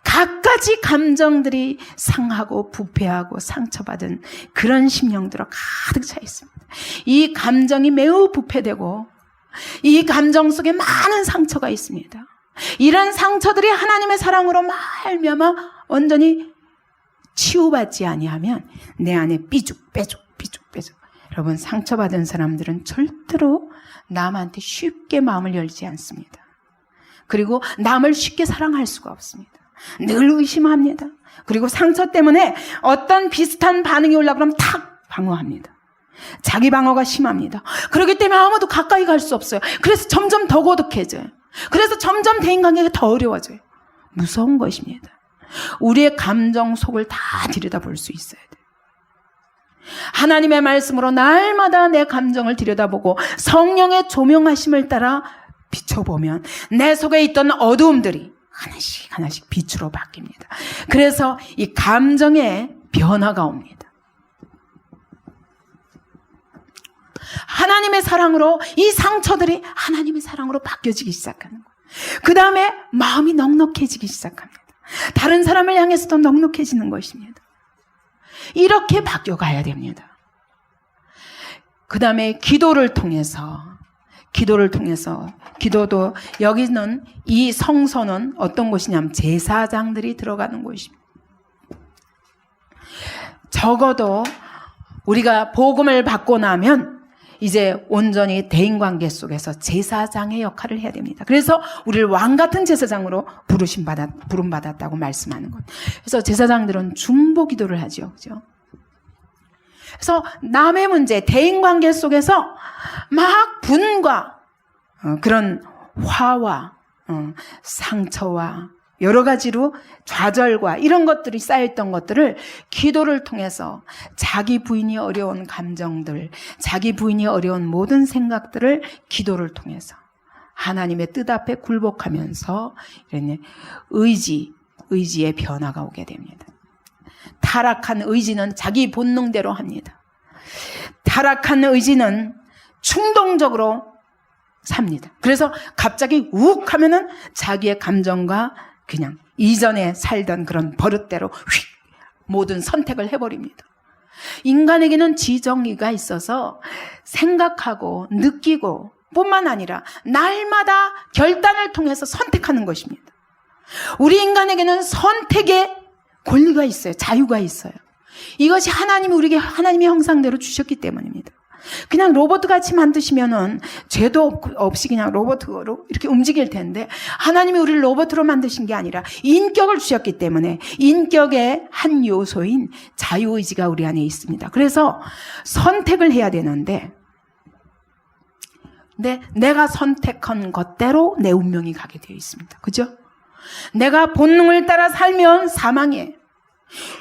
갖가지 감정들이 상하고 부패하고 상처받은 그런 심령들로 가득 차 있습니다. 이 감정이 매우 부패되고 이 감정 속에 많은 상처가 있습니다. 이런 상처들이 하나님의 사랑으로 말미암아 온전히 치유받지 아니하면 내 안에 삐죽 여러분 상처받은 사람들은 절대로 남한테 쉽게 마음을 열지 않습니다. 그리고 남을 쉽게 사랑할 수가 없습니다. 늘 의심합니다. 그리고 상처 때문에 어떤 비슷한 반응이 올라 그러면 탁 방어합니다. 자기 방어가 심합니다. 그렇기 때문에 아무도 가까이 갈 수 없어요. 그래서 점점 더 고독해져요. 그래서 점점 대인관계가 더 어려워져요. 무서운 것입니다. 우리의 감정 속을 다 들여다볼 수 있어야 돼요. 하나님의 말씀으로 날마다 내 감정을 들여다보고 성령의 조명하심을 따라 비춰보면 내 속에 있던 어두움들이 하나씩 빛으로 바뀝니다. 그래서 이 감정의 변화가 옵니다. 하나님의 사랑으로 이 상처들이 하나님의 사랑으로 바뀌어지기 시작하는 거예요. 그 다음에 마음이 넉넉해지기 시작합니다. 다른 사람을 향해서도 넉넉해지는 것입니다. 이렇게 바뀌어가야 됩니다. 그 다음에 기도를 통해서 기도도 여기는 이 성소는 어떤 곳이냐면 제사장들이 들어가는 곳입니다. 적어도 우리가 복음을 받고 나면 이제 온전히 대인관계 속에서 제사장의 역할을 해야 됩니다. 그래서 우리를 왕같은 제사장으로 부름받았다고 말씀하는 것. 그래서 제사장들은 중보 기도를 하죠. 그죠? 그래서 남의 문제, 대인관계 속에서 막 분과 그런 화와 상처와 여러 가지로 좌절과 이런 것들이 쌓여있던 것들을 기도를 통해서 자기 부인이 어려운 감정들, 자기 부인이 어려운 모든 생각들을 기도를 통해서 하나님의 뜻 앞에 굴복하면서 의지의 변화가 오게 됩니다. 타락한 의지는 자기 본능대로 합니다. 타락한 의지는 충동적으로 삽니다. 그래서 갑자기 욱 하면은 자기의 감정과 그냥 이전에 살던 그런 버릇대로 휙 모든 선택을 해버립니다. 인간에게는 지정의가 있어서 생각하고 느끼고 뿐만 아니라 날마다 결단을 통해서 선택하는 것입니다. 우리 인간에게는 선택의 권리가 있어요. 자유가 있어요. 이것이 하나님이 우리에게 하나님의 형상대로 주셨기 때문입니다. 그냥 로봇같이 만드시면은 죄도 없이 그냥 로봇으로 이렇게 움직일 텐데 하나님이 우리를 로봇으로 만드신 게 아니라 인격을 주셨기 때문에 인격의 한 요소인 자유의지가 우리 안에 있습니다. 그래서 선택을 해야 되는데 내가 선택한 것대로 내 운명이 가게 되어 있습니다. 그죠? 내가 본능을 따라 살면 사망이에요.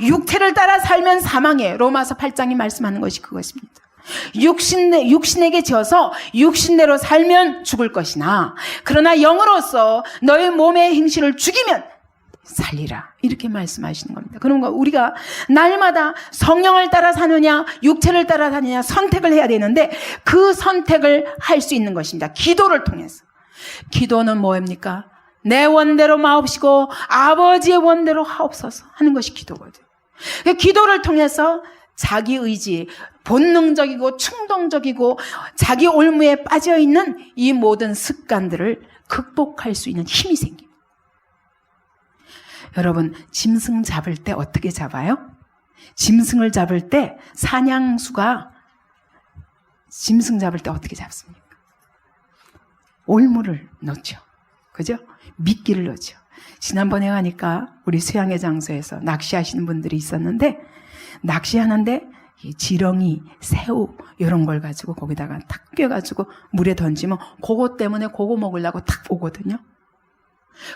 육체를 따라 살면 사망이에요. 로마서 8장이 말씀하는 것이 그것입니다. 육신에게 져서 육신대로 살면 죽을 것이나 그러나 영으로서 너의 몸의 행실을 죽이면 살리라. 이렇게 말씀하시는 겁니다. 그런가 우리가 날마다 성령을 따라 사느냐 육체를 따라 사느냐 선택을 해야 되는데 그 선택을 할 수 있는 것입니다. 기도를 통해서. 기도는 뭐입니까? 내 원대로 마옵시고 아버지의 원대로 하옵소서 하는 것이 기도거든요. 기도를 통해서 자기 의지, 본능적이고 충동적이고 자기 올무에 빠져있는 이 모든 습관들을 극복할 수 있는 힘이 생깁니다. 여러분, 짐승 잡을 때 어떻게 잡아요? 짐승을 잡을 때 사냥수가 짐승 잡을 때 어떻게 잡습니까? 올무를 넣죠. 그죠? 미끼를 넣죠. 지난번에 가니까 우리 수양회 장소에서 낚시하시는 분들이 있었는데 낚시하는데 지렁이, 새우 이런 걸 가지고 거기다가 탁 껴가지고 물에 던지면 그것 때문에 그거 먹으려고 탁 오거든요.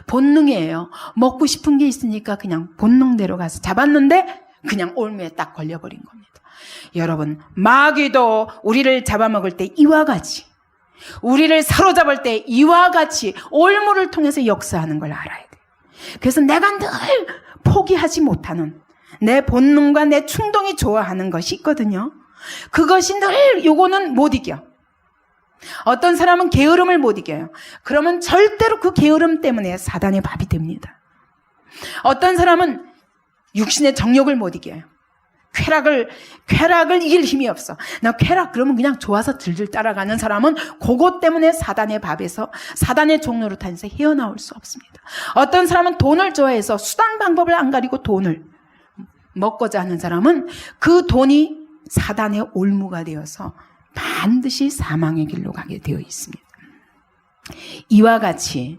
본능이에요. 먹고 싶은 게 있으니까 그냥 본능대로 가서 잡았는데 그냥 올무에 딱 걸려버린 겁니다. 여러분, 마귀도 우리를 잡아먹을 때 이와 같이, 우리를 사로잡을 때 이와 같이 올무를 통해서 역사하는 걸 알아야 돼요. 그래서 내가 늘 포기하지 못하는 내 본능과 내 충동이 좋아하는 것이 있거든요. 그것이 늘 요거는 못 이겨. 어떤 사람은 게으름을 못 이겨요. 그러면 절대로 그 게으름 때문에 사단의 밥이 됩니다. 어떤 사람은 육신의 정욕을 못 이겨요. 쾌락을 이길 힘이 없어. 나 쾌락 그러면 그냥 좋아서 들들 따라가는 사람은 그것 때문에 사단의 밥에서 사단의 종로로 타면서 헤어나올 수 없습니다. 어떤 사람은 돈을 좋아해서 수단 방법을 안 가리고 돈을 먹고자 하는 사람은 그 돈이 사단의 올무가 되어서 반드시 사망의 길로 가게 되어 있습니다. 이와 같이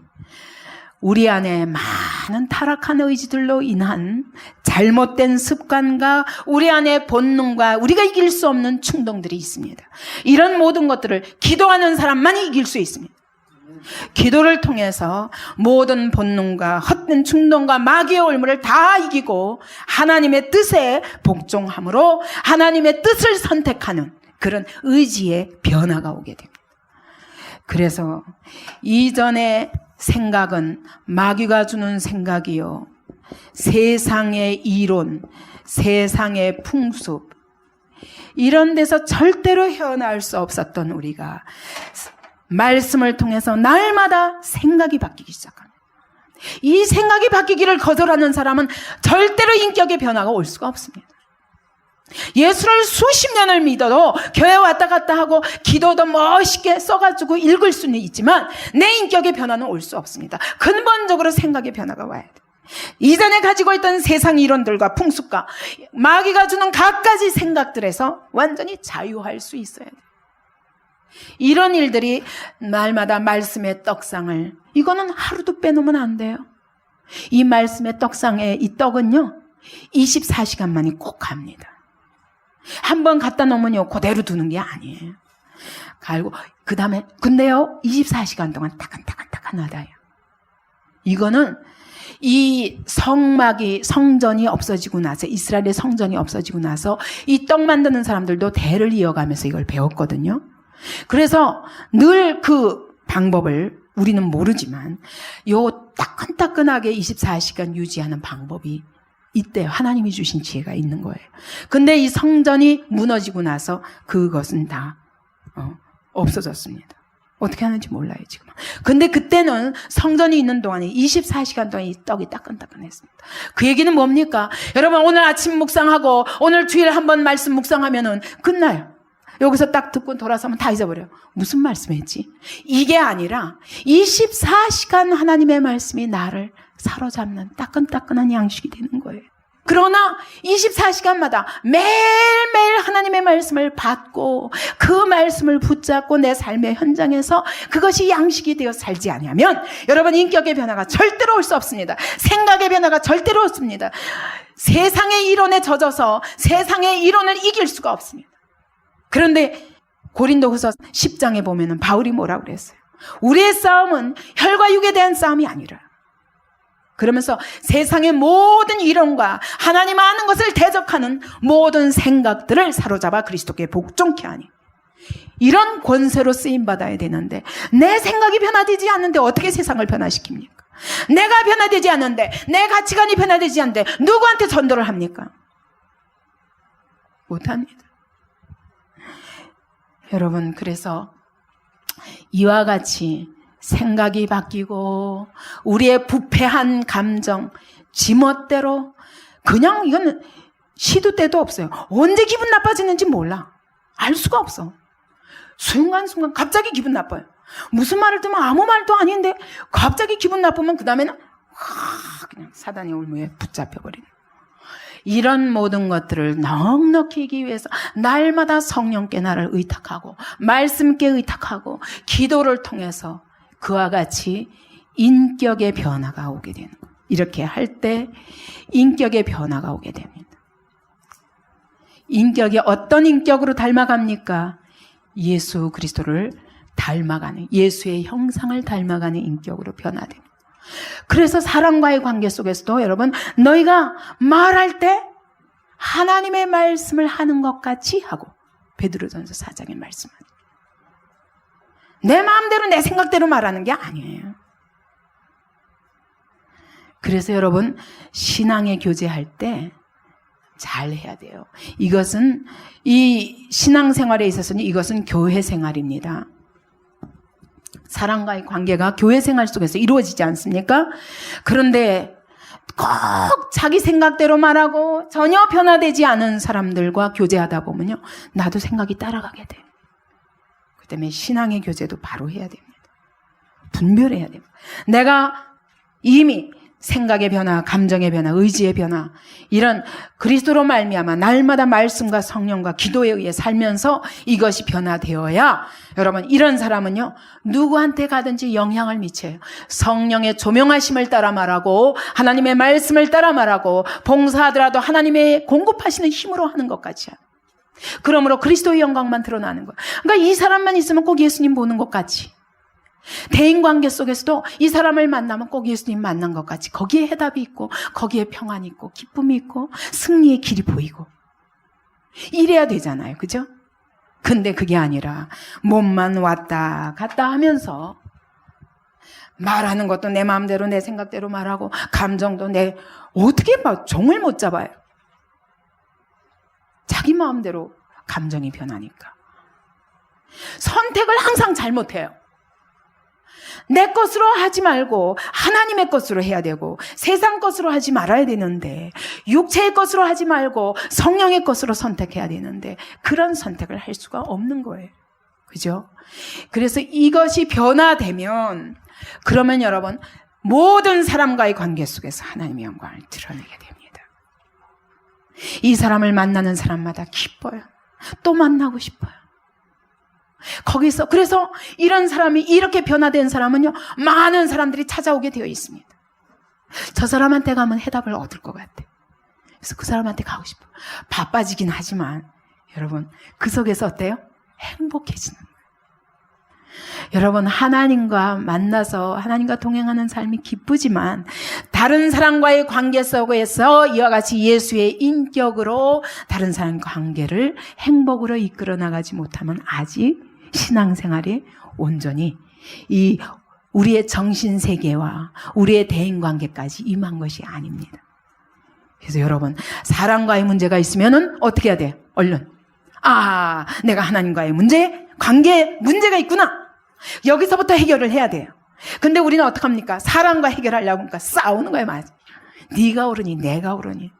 우리 안에 많은 타락한 의지들로 인한 잘못된 습관과 우리 안에 본능과 우리가 이길 수 없는 충동들이 있습니다. 이런 모든 것들을 기도하는 사람만이 이길 수 있습니다. 기도를 통해서 모든 본능과 헛된 충동과 마귀의 올무를 다 이기고 하나님의 뜻에 복종함으로 하나님의 뜻을 선택하는 그런 의지의 변화가 오게 됩니다. 그래서 이전의 생각은 마귀가 주는 생각이요, 세상의 이론, 세상의 풍습, 이런 데서 절대로 헤어나올 수 없었던 우리가 말씀을 통해서 날마다 생각이 바뀌기 시작합니다. 이 생각이 바뀌기를 거절하는 사람은 절대로 인격의 변화가 올 수가 없습니다. 예수를 수십 년을 믿어도 교회 왔다 갔다 하고 기도도 멋있게 써가지고 읽을 수는 있지만 내 인격의 변화는 올 수 없습니다. 근본적으로 생각의 변화가 와야 돼. 이전에 가지고 있던 세상 이론들과 풍습과 마귀가 주는 갖가지 생각들에서 완전히 자유할 수 있어야 돼. 이런 일들이 날마다 말씀의 떡상을, 이거는 하루도 빼놓으면 안 돼요. 이 말씀의 떡상에 이 떡은요 24시간만이 꼭 갑니다. 한번 갖다 놓으면요 그대로 두는 게 아니에요. 갈고 그 다음에 근데요 24시간 동안 따끈따끈하다요. 이거는 이 성전이 없어지고 나서, 이스라엘의 성전이 없어지고 나서 이 떡 만드는 사람들도 대를 이어가면서 이걸 배웠거든요. 그래서 늘 그 방법을 우리는 모르지만 요 따끈따끈하게 24시간 유지하는 방법이 있대요. 하나님이 주신 지혜가 있는 거예요. 근데 이 성전이 무너지고 나서 그것은 다 없어졌습니다. 어떻게 하는지 몰라요 지금. 근데 그때는 성전이 있는 동안에 24시간 동안 이 떡이 따끈따끈했습니다. 그 얘기는 뭡니까? 여러분 오늘 아침 묵상하고 오늘 주일에 한번 말씀 묵상하면은 끝나요. 여기서 딱 듣고 돌아서면 다 잊어버려요. 무슨 말씀했지? 이게 아니라 24시간 하나님의 말씀이 나를 사로잡는 따끈따끈한 양식이 되는 거예요. 그러나 24시간마다 매일매일 하나님의 말씀을 받고 그 말씀을 붙잡고 내 삶의 현장에서 그것이 양식이 되어 살지 않으면 여러분 인격의 변화가 절대로 올 수 없습니다. 생각의 변화가 절대로 없습니다. 세상의 이론에 젖어서 세상의 이론을 이길 수가 없습니다. 그런데 고린도후서 10장에 보면은 바울이 뭐라고 그랬어요? 우리의 싸움은 혈과 육에 대한 싸움이 아니라, 그러면서 세상의 모든 이론과 하나님 아는 것을 대적하는 모든 생각들을 사로잡아 그리스도께 복종케 하니, 이런 권세로 쓰임받아야 되는데 내 생각이 변화되지 않는데 어떻게 세상을 변화시킵니까? 내가 변화되지 않는데, 내 가치관이 변화되지 않는데 누구한테 전도를 합니까? 못합니다. 여러분, 그래서 이와 같이 생각이 바뀌고 우리의 부패한 감정, 지멋대로 그냥 이건 시도 때도 없어요. 언제 기분 나빠지는지 몰라. 알 수가 없어. 순간순간 갑자기 기분 나빠요. 무슨 말을 들으면 아무 말도 아닌데 갑자기 기분 나쁘면 그 다음에는 그냥 사단의 올무에 붙잡혀버리는, 이런 모든 것들을 넉넉히 이기 위해서 날마다 성령께 나를 의탁하고 말씀께 의탁하고 기도를 통해서 그와 같이 인격의 변화가 오게 되는 거예요. 이렇게 할 때 인격의 변화가 오게 됩니다. 인격이 어떤 인격으로 닮아갑니까? 예수 그리스도를 닮아가는, 예수의 형상을 닮아가는 인격으로 변화됩니다. 그래서 사람과의 관계 속에서도 여러분, 너희가 말할 때 하나님의 말씀을 하는 것 같이 하고, 베드로전서 4장의 말씀은 내 마음대로 내 생각대로 말하는 게 아니에요. 그래서 여러분, 신앙의 교제할 때 잘 해야 돼요. 이것은 이 신앙생활에 있어서는 이것은 교회 생활입니다. 사람과의 관계가 교회 생활 속에서 이루어지지 않습니까? 그런데 꼭 자기 생각대로 말하고 전혀 변화되지 않은 사람들과 교제하다 보면요, 나도 생각이 따라가게 돼요. 그 때문에 신앙의 교제도 바로 해야 됩니다. 분별해야 됩니다. 내가 이미 생각의 변화, 감정의 변화, 의지의 변화, 이런 그리스도로 말미암아 날마다 말씀과 성령과 기도에 의해 살면서 이것이 변화되어야, 여러분, 이런 사람은요 누구한테 가든지 영향을 미쳐요. 성령의 조명하심을 따라 말하고 하나님의 말씀을 따라 말하고 봉사하더라도 하나님의 공급하시는 힘으로 하는 것까지요. 그러므로 그리스도의 영광만 드러나는 거예요. 그러니까 이 사람만 있으면 꼭 예수님 보는 것 같이, 대인관계 속에서도 이 사람을 만나면 꼭 예수님 만난 것 같이 거기에 해답이 있고 거기에 평안이 있고 기쁨이 있고 승리의 길이 보이고 이래야 되잖아요. 그죠? 근데 그게 아니라 몸만 왔다 갔다 하면서 말하는 것도 내 마음대로 내 생각대로 말하고 감정도 내 어떻게 종을 못 잡아요. 자기 마음대로 감정이 변하니까. 선택을 항상 잘못해요. 내 것으로 하지 말고 하나님의 것으로 해야 되고, 세상 것으로 하지 말아야 되는데, 육체의 것으로 하지 말고 성령의 것으로 선택해야 되는데, 그런 선택을 할 수가 없는 거예요. 그죠? 그래서 이것이 변화되면, 그러면 여러분, 모든 사람과의 관계 속에서 하나님의 영광을 드러내게 됩니다. 이 사람을 만나는 사람마다 기뻐요. 또 만나고 싶어요. 거기서, 그래서 이런 사람이, 이렇게 변화된 사람은요, 많은 사람들이 찾아오게 되어 있습니다. 저 사람한테 가면 해답을 얻을 것 같아. 그래서 그 사람한테 가고 싶어요. 바빠지긴 하지만, 여러분, 그 속에서 어때요? 행복해지는 거예요. 여러분, 하나님과 만나서 하나님과 동행하는 삶이 기쁘지만, 다른 사람과의 관계 속에서 이와 같이 예수의 인격으로 다른 사람과 관계를 행복으로 이끌어 나가지 못하면 아직 신앙생활이 온전히 이 우리의 정신세계와 우리의 대인관계까지 임한 것이 아닙니다. 그래서 여러분, 사람과의 문제가 있으면은 어떻게 해야 돼요? 얼른, 내가 하나님과의 관계에 문제가 있구나, 여기서부터 해결을 해야 돼요. 근데 우리는 어떡합니까? 사람과 해결하려고 하니까 싸우는 거예요. 맞아. 네가 옳으니 내가 옳으니.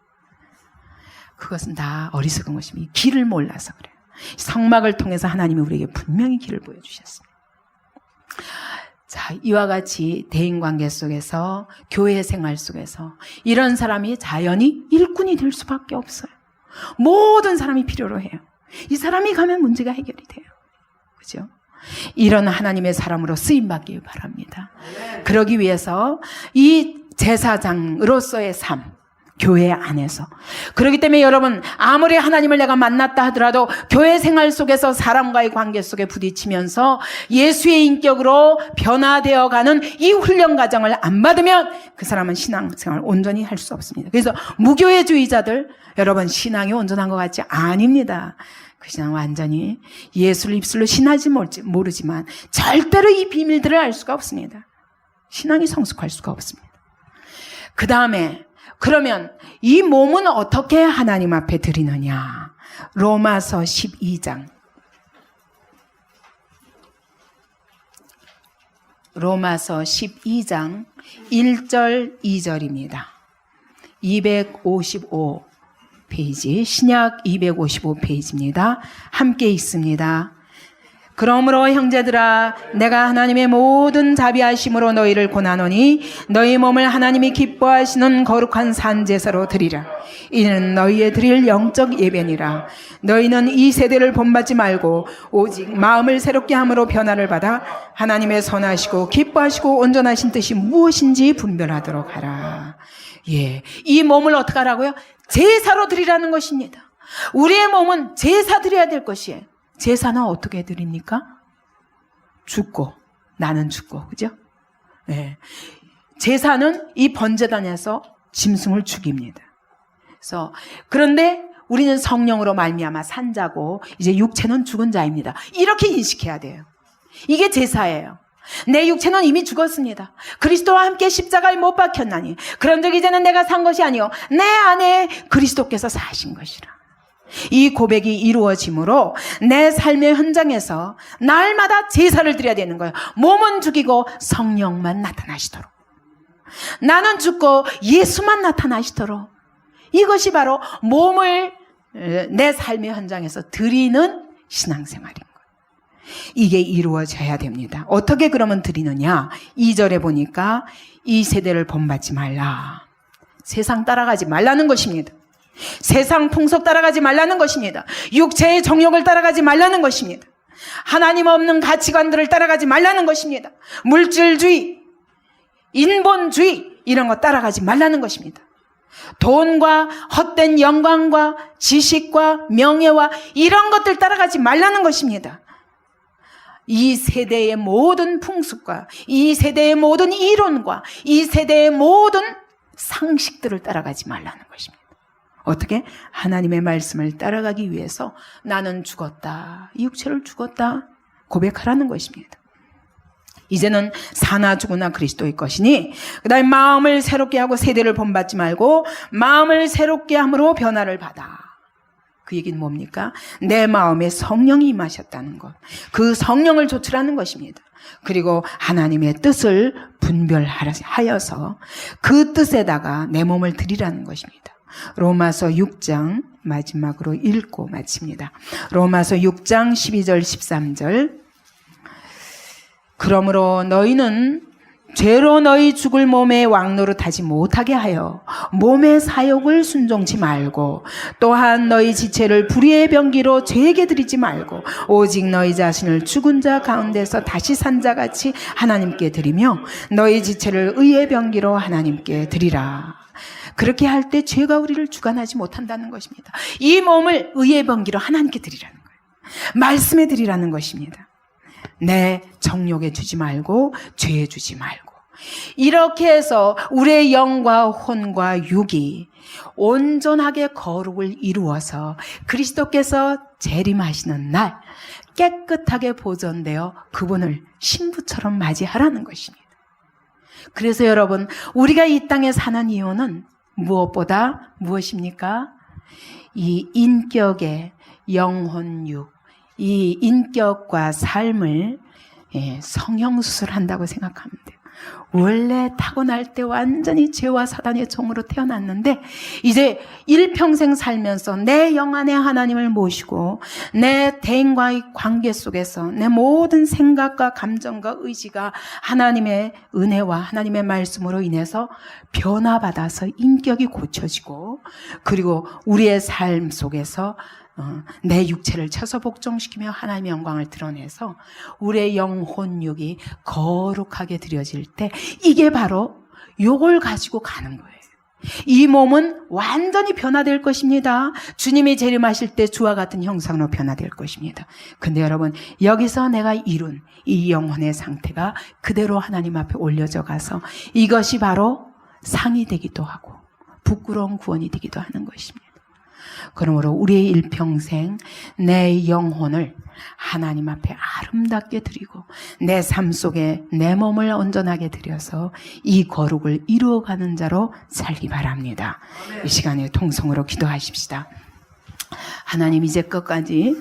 그것은 다 어리석은 것입니다. 길을 몰라서 그래요. 성막을 통해서 하나님이 우리에게 분명히 길을 보여주셨습니다. 자, 이와 같이 대인관계 속에서, 교회 생활 속에서 이런 사람이 자연히 일꾼이 될 수밖에 없어요. 모든 사람이 필요로 해요. 이 사람이 가면 문제가 해결이 돼요. 그죠? 이런 하나님의 사람으로 쓰임받길 바랍니다. 그러기 위해서 이 제사장으로서의 삶, 교회 안에서. 그렇기 때문에 여러분, 아무리 하나님을 내가 만났다 하더라도 교회 생활 속에서 사람과의 관계 속에 부딪히면서 예수의 인격으로 변화되어가는 이 훈련 과정을 안 받으면 그 사람은 신앙생활을 온전히 할 수 없습니다. 그래서 무교회주의자들, 여러분, 신앙이 온전한 것 같지 아닙니다. 그 신앙 완전히 예수를 입술로 신하지 모르지만 절대로 이 비밀들을 알 수가 없습니다. 신앙이 성숙할 수가 없습니다. 그 다음에 그러면 이 몸은 어떻게 하나님 앞에 드리느냐? 로마서 12장. 로마서 12장 1절 2절입니다. 255페이지, 신약 255페이지입니다. 함께 읽습니다. 그러므로 형제들아 내가 하나님의 모든 자비하심으로 너희를 고난하노니 너희 몸을 하나님이 기뻐하시는 거룩한 산제사로 드리라. 이는 너희의 드릴 영적 예배니라. 너희는 이 세대를 본받지 말고 오직 마음을 새롭게 함으로 변화를 받아 하나님의 선하시고 기뻐하시고 온전하신 뜻이 무엇인지 분별하도록 하라. 예, 이 몸을 어떻게 하라고요? 제사로 드리라는 것입니다. 우리의 몸은 제사 드려야 될 것이에요. 제사는 어떻게 드립니까? 죽고, 나는 죽고, 그죠? 네. 제사는 이 번제단에서 짐승을 죽입니다. 그래서, 그런데 우리는 성령으로 말미암아 산 자고, 이제 육체는 죽은 자입니다. 이렇게 인식해야 돼요. 이게 제사예요. 내 육체는 이미 죽었습니다. 그리스도와 함께 십자가에 못 박혔나니, 그런즉 이제는 내가 산 것이 아니요 내 안에 그리스도께서 사신 것이라. 이 고백이 이루어짐으로 내 삶의 현장에서 날마다 제사를 드려야 되는 거예요. 몸은 죽이고 성령만 나타나시도록, 나는 죽고 예수만 나타나시도록, 이것이 바로 몸을 내 삶의 현장에서 드리는 신앙생활인 거예요. 이게 이루어져야 됩니다. 어떻게 그러면 드리느냐? 2절에 보니까 이 세대를 본받지 말라. 세상 따라가지 말라는 것입니다. 세상 풍속 따라가지 말라는 것입니다. 육체의 정욕을 따라가지 말라는 것입니다. 하나님 없는 가치관들을 따라가지 말라는 것입니다. 물질주의, 인본주의 이런 거 따라가지 말라는 것입니다. 돈과 헛된 영광과 지식과 명예와 이런 것들 따라가지 말라는 것입니다. 이 세대의 모든 풍습과 이 세대의 모든 이론과 이 세대의 모든 상식들을 따라가지 말라는 것입니다. 어떻게? 하나님의 말씀을 따라가기 위해서 나는 죽었다, 이 육체를 죽었다 고백하라는 것입니다. 이제는 사나 죽으나 그리스도의 것이니 그 다음에 마음을 새롭게 하고 세대를 본받지 말고 마음을 새롭게 함으로 변화를 받아. 그 얘기는 뭡니까? 내 마음에 성령이 임하셨다는 것, 그 성령을 조출하는 것입니다. 그리고 하나님의 뜻을 분별하여서 그 뜻에다가 내 몸을 드리라는 것입니다. 로마서 6장 마지막으로 읽고 마칩니다. 로마서 6장 12절 13절. 그러므로 너희는 죄로 너희 죽을 몸에 왕노릇하지 못하게 하여 몸의 사욕을 순종치 말고, 또한 너희 지체를 불의의 병기로 죄에게 드리지 말고 오직 너희 자신을 죽은 자 가운데서 다시 산 자같이 하나님께 드리며 너희 지체를 의의 병기로 하나님께 드리라. 그렇게 할 때 죄가 우리를 주관하지 못한다는 것입니다. 이 몸을 의의 병기로 하나님께 드리라는 거예요. 말씀에 드리라는 것입니다. 내 정욕에 주지 말고 죄에 주지 말고, 이렇게 해서 우리의 영과 혼과 육이 온전하게 거룩을 이루어서 그리스도께서 재림하시는 날 깨끗하게 보존되어 그분을 신부처럼 맞이하라는 것입니다. 그래서 여러분, 우리가 이 땅에 사는 이유는 무엇보다 무엇입니까? 이 인격의 영혼육, 이 인격과 삶을 성형수술한다고 생각하면 돼요. 원래 타고날 때 완전히 죄와 사단의 종으로 태어났는데 이제 일평생 살면서 내 영 안에 하나님을 모시고 내 대인과의 관계 속에서 내 모든 생각과 감정과 의지가 하나님의 은혜와 하나님의 말씀으로 인해서 변화받아서 인격이 고쳐지고, 그리고 우리의 삶 속에서 내 육체를 쳐서 복종시키며 하나님의 영광을 드러내서 우리의 영혼육이 거룩하게 드려질 때, 이게 바로 요걸 가지고 가는 거예요. 이 몸은 완전히 변화될 것입니다. 주님이 재림하실 때 주와 같은 형상으로 변화될 것입니다. 근데 여러분, 여기서 내가 이룬 이 영혼의 상태가 그대로 하나님 앞에 올려져 가서 이것이 바로 상이 되기도 하고 부끄러운 구원이 되기도 하는 것입니다. 그러므로 우리의 일평생 내 영혼을 하나님 앞에 아름답게 드리고 내 삶 속에 내 몸을 온전하게 드려서 이 거룩을 이루어가는 자로 살기 바랍니다. 이 시간에 통성으로 기도하십시다. 하나님, 이제 끝까지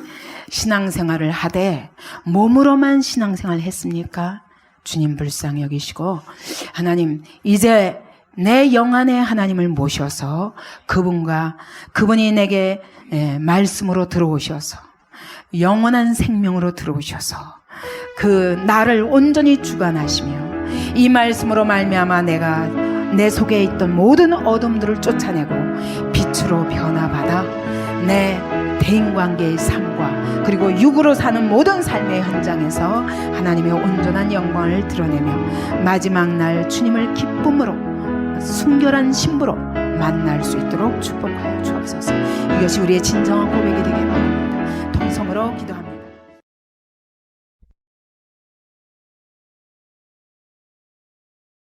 신앙생활을 하되 몸으로만 신앙생활을 했습니까? 주님 불쌍히 여기시고, 하나님, 이제 내 영 안에 하나님을 모셔서 그분이 내게 말씀으로 들어오셔서 영원한 생명으로 들어오셔서 그 나를 온전히 주관하시며 이 말씀으로 말미암아 내가 내 속에 있던 모든 어둠들을 쫓아내고 빛으로 변화받아 내 대인관계의 삶과 그리고 육으로 사는 모든 삶의 현장에서 하나님의 온전한 영광을 드러내며 마지막 날 주님을 기쁨으로 순결한 신부로 만날 수 있도록 축복하여 주옵소서. 이것이 우리의 진정한 고백이 되게 바랍니다.